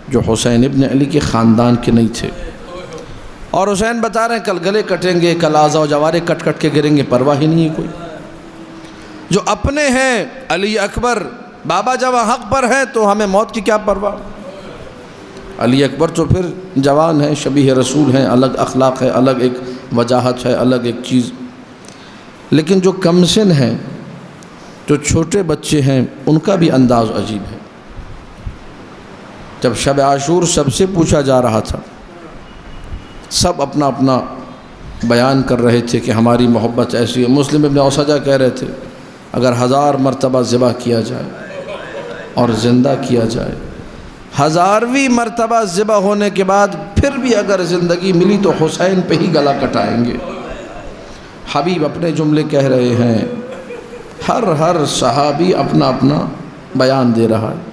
جو حسین ابن علی کے خاندان کے نہیں تھے، اور حسین بتا رہے ہیں کل گلے کٹیں گے، کل اعضاء و جوارے کٹ کٹ کے گریں گے، پرواہ ہی نہیں ہے کوئی۔ جو اپنے ہیں علی اکبر، بابا جب حق پر ہے تو ہمیں موت کی کیا پرواہ۔ علی اکبر تو پھر جوان ہیں، شبیہ رسول ہیں، الگ اخلاق ہے، الگ ایک وجاہت ہے، الگ ایک چیز۔ لیکن جو کم سن ہیں، جو چھوٹے بچے ہیں، ان کا بھی انداز عجیب ہے۔ جب شب عاشور سب سے پوچھا جا رہا تھا، سب اپنا اپنا بیان کر رہے تھے کہ ہماری محبت ایسی ہے۔ مسلم ابن اوسجہ کہہ رہے تھے اگر 1000 مرتبہ ذبح کیا جائے اور زندہ کیا جائے، 1000ویں مرتبہ ذبح ہونے کے بعد پھر بھی اگر زندگی ملی تو حسین پہ ہی گلا کٹائیں گے۔ حبیب اپنے جملے کہہ رہے ہیں، ہر صحابی اپنا اپنا بیان دے رہا ہے۔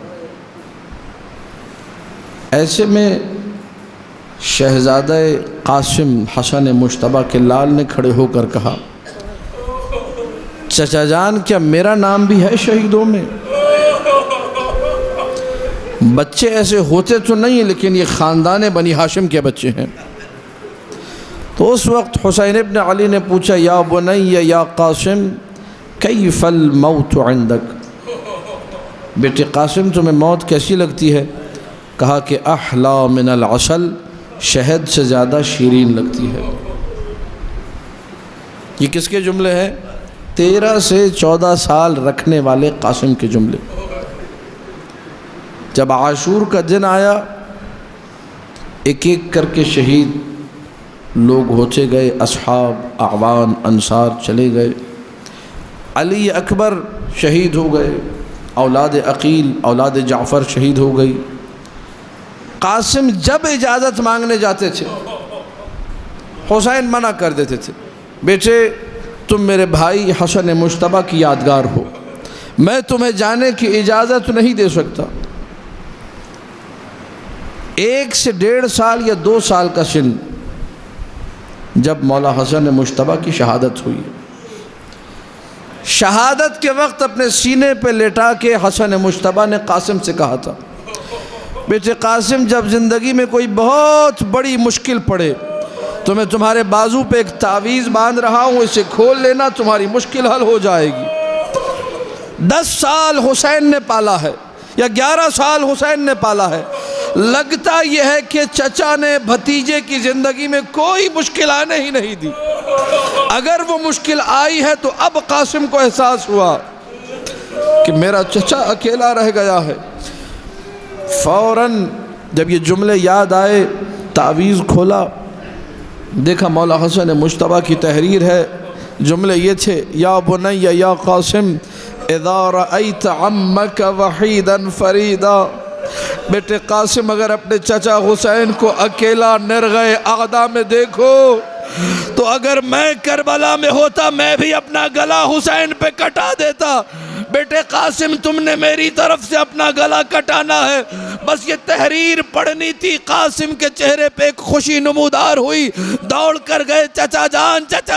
ایسے میں شہزادہ قاسم حسن مجتبیٰ کے لال نے کھڑے ہو کر کہا چچا جان کیا میرا نام بھی ہے شہیدوں میں؟ بچے ایسے ہوتے تو نہیں لیکن یہ خاندان بنی ہاشم کے بچے ہیں۔ تو اس وقت حسین ابن علی نے پوچھا یا بنی یا قاسم کیف الموت عندک، بیٹے قاسم تمہیں موت کیسی لگتی ہے؟ کہا کہ احلا من العسل، شہد سے زیادہ شیرین لگتی ہے۔ یہ کس کے جملے ہیں؟ 13 سے 14 سال رکھنے والے قاسم کے جملے۔ جب عاشور کا دن آیا ایک ایک کر کے شہید لوگ ہوتے گئے، اصحاب، اعوان، انصار چلے گئے۔ علی اکبر شہید ہو گئے، اولاد عقیل، اولاد جعفر شہید ہو گئی۔ قاسم جب اجازت مانگنے جاتے تھے حسین منع کر دیتے تھے، بیٹے تم میرے بھائی حسن مجتبیٰ کی یادگار ہو، میں تمہیں جانے کی اجازت نہیں دے سکتا۔ 1 سے 1.5 سال یا 2 سال کا سن جب مولا حسن مجتبیٰ کی شہادت ہوئی، شہادت کے وقت اپنے سینے پہ لیٹا کے حسن مجتبیٰ نے قاسم سے کہا تھا بیٹے قاسم جب زندگی میں کوئی بہت بڑی مشکل پڑے تو میں تمہارے بازو پہ ایک تعویذ باندھ رہا ہوں، اسے کھول لینا تمہاری مشکل حل ہو جائے گی۔ 10 سال حسین نے پالا ہے یا 11 سال حسین نے پالا ہے، لگتا یہ ہے کہ چچا نے بھتیجے کی زندگی میں کوئی مشکل آنے ہی نہیں دی۔ اگر وہ مشکل آئی ہے تو اب قاسم کو احساس ہوا کہ میرا چچا اکیلا رہ گیا ہے۔ فوراً جب یہ جملے یاد آئے تعویذ کھولا، دیکھا مولا حسن مجتبیٰ کی تحریر ہے، جملے یہ تھے یا بنی یا قاسم اذا رأیت عمک وحیدا فریدا، بیٹے قاسم اگر اپنے چچا حسین کو اکیلا نرغے اعدا میں دیکھو تو اگر میں کربلا میں ہوتا میں بھی اپنا گلا حسین پہ کٹا دیتا۔ بیٹے قاسم تم نے میری طرف سے اپنا گلا کٹانا ہے، بس یہ تحریر پڑھنی تھی۔ قاسم کے چہرے پہ ایک خوشی نمودار ہوئی، دوڑ کر گئے چچا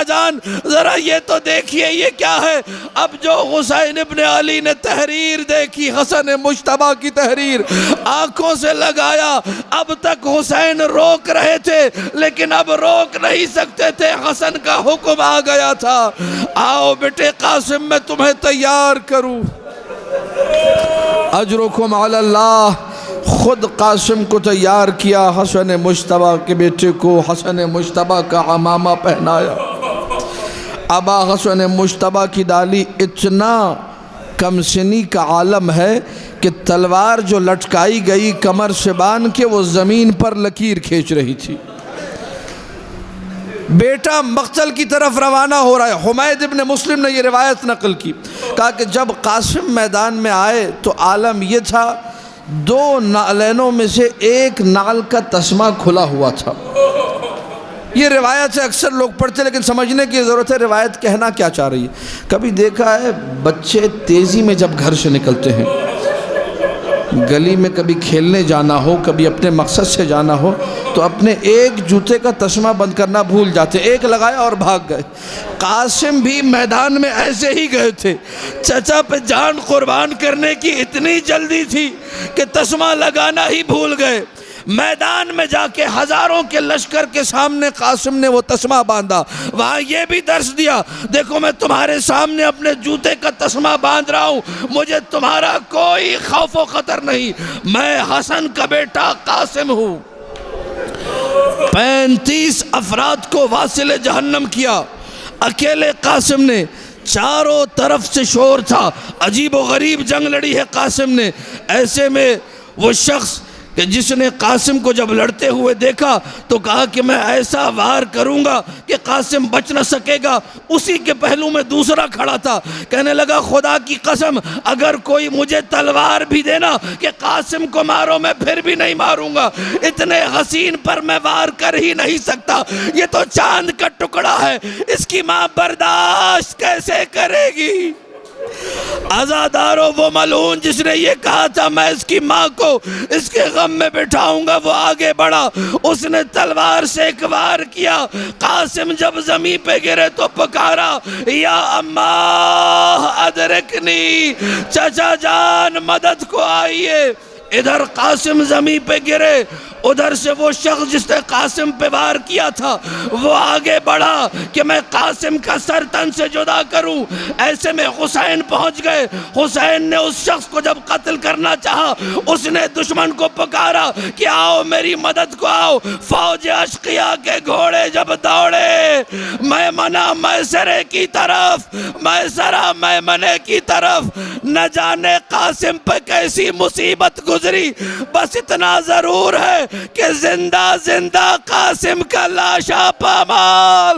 جان ذرا یہ تو دیکھیے یہ کیا ہے۔ اب جو حسین ابن علی نے تحریر دیکھی، حسن مجتبیٰ کی تحریر، آنکھوں سے لگایا۔ اب تک حسین روک رہے تھے لیکن اب روک نہیں سکتے تھے، حسن کا حکم آ گیا تھا، آؤ بیٹے قاسم میں تمہیں تیار کروں۔ اجرکم علی اللہ، خود قاسم کو تیار کیا، حسن مجتبیٰ کے بیٹے کو حسن مجتبیٰ کا عمامہ پہنایا۔ ابا حسن مجتبیٰ کی ڈالی اتنا کم سنی کا عالم ہے کہ تلوار جو لٹکائی گئی کمر سے باندھ کے وہ زمین پر لکیر کھینچ رہی تھی۔ بیٹا مقتل کی طرف روانہ ہو رہا ہے۔ حمید ابن مسلم نے یہ روایت نقل کی، کہا کہ جب قاسم میدان میں آئے تو عالم یہ تھا 2 نعلینوں میں سے ایک نعل کا تسمہ کھلا ہوا تھا۔ یہ روایت سے اکثر لوگ پڑھتے لیکن سمجھنے کی ضرورت ہے روایت کہنا کیا چاہ رہی ہے۔ کبھی دیکھا ہے بچے تیزی میں جب گھر سے نکلتے ہیں، گلی میں کبھی کھیلنے جانا ہو، کبھی اپنے مقصد سے جانا ہو تو اپنے ایک جوتے کا تسمہ بند کرنا بھول جاتے، ایک لگایا اور بھاگ گئے۔ قاسم بھی میدان میں ایسے ہی گئے تھے، چچا پہ جان قربان کرنے کی اتنی جلدی تھی کہ تسمہ لگانا ہی بھول گئے۔ میدان میں جا کے ہزاروں کے لشکر کے سامنے قاسم نے وہ تسمہ باندھا، وہاں یہ بھی درس دیا، دیکھو میں تمہارے سامنے اپنے جوتے کا تسمہ باندھ رہا ہوں، مجھے تمہارا کوئی خوف و خطر نہیں، میں حسن کا بیٹا قاسم ہوں۔ 35 افراد کو واصل جہنم کیا اکیلے قاسم نے، چاروں طرف سے شور تھا، عجیب و غریب جنگ لڑی ہے قاسم نے۔ ایسے میں وہ شخص کہ جس نے قاسم کو جب لڑتے ہوئے دیکھا تو کہا کہ میں ایسا وار کروں گا کہ قاسم بچ نہ سکے گا، اسی کے پہلو میں دوسرا کھڑا تھا، کہنے لگا خدا کی قسم اگر کوئی مجھے تلوار بھی دینا کہ قاسم کو مارو میں پھر بھی نہیں ماروں گا، اتنے حسین پر میں وار کر ہی نہیں سکتا، یہ تو چاند کا ٹکڑا ہے، اس کی ماں برداشت کیسے کرے گی؟ عزادارو وہ ملعون جس نے یہ کہا تھا میں اس کی ماں کو اس کے غم میں بٹھاؤں گا، وہ آگے بڑھا، اس نے تلوار سے ایک وار کیا، قاسم جب زمین پہ گرے تو پکارا یا اماں ادرکنی، چچا جان مدد کو آئیے۔ ادھر قاسم زمین پہ گرے، ادھر سے وہ شخص جس نے قاسم پہ وار کیا تھا وہ آگے بڑھا کہ میں قاسم کا سر تن سے جدا کروں۔ ایسے میں حسین پہنچ گئے، حسین نے اس شخص کو جب قتل کرنا چاہا اس نے دشمن کو پکارا کہ آؤ میری مدد کو آؤ۔ فوج اشقیاء کے گھوڑے جب دوڑے میمنہ میسرے کی طرف، میسرہ میمنے کی طرف، نہ جانے قاسم پہ کیسی مصیبت گزری، بس اتنا ضرور ہے کہ زندہ زندہ قاسم کا لاشا پامال۔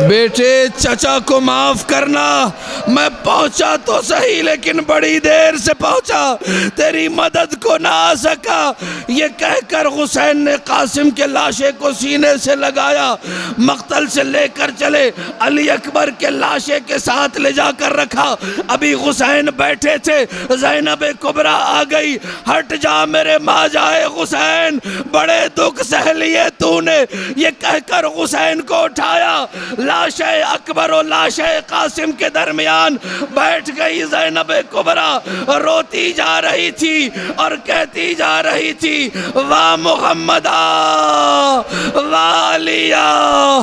بیٹے چچا کو معاف کرنا، میں پہنچا تو صحیح لیکن بڑی دیر سے پہنچا، تیری مدد کو نہ آ سکا۔ یہ کہہ کر حسین نے قاسم کے لاشے کو سینے سے لگایا، مقتل سے لے کر چلے، علی اکبر کے لاشے کے ساتھ لے جا کر رکھا۔ ابھی حسین بیٹھے تھے، زینب کبریٰ آ گئی، ہٹ جا میرے ماں جائے حسین، بڑے دکھ سہ لیے تو نے۔ یہ کہہ کر حسین کو اٹھایا، لاشِ اکبر و لاشِ قاسم کے درمیان بیٹھ گئی زینب کبریٰ، روتی جا رہی تھی اور کہتی جا رہی تھی واہ محمدہ واہ علیہ۔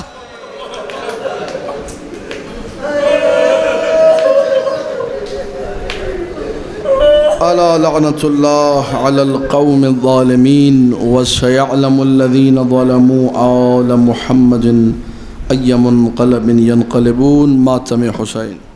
الا لعنت اللہ علی القوم الظالمین وسیعلم الذین ظلموا آل محمد ای منقلب ینقلبون۔ ماتم حسین۔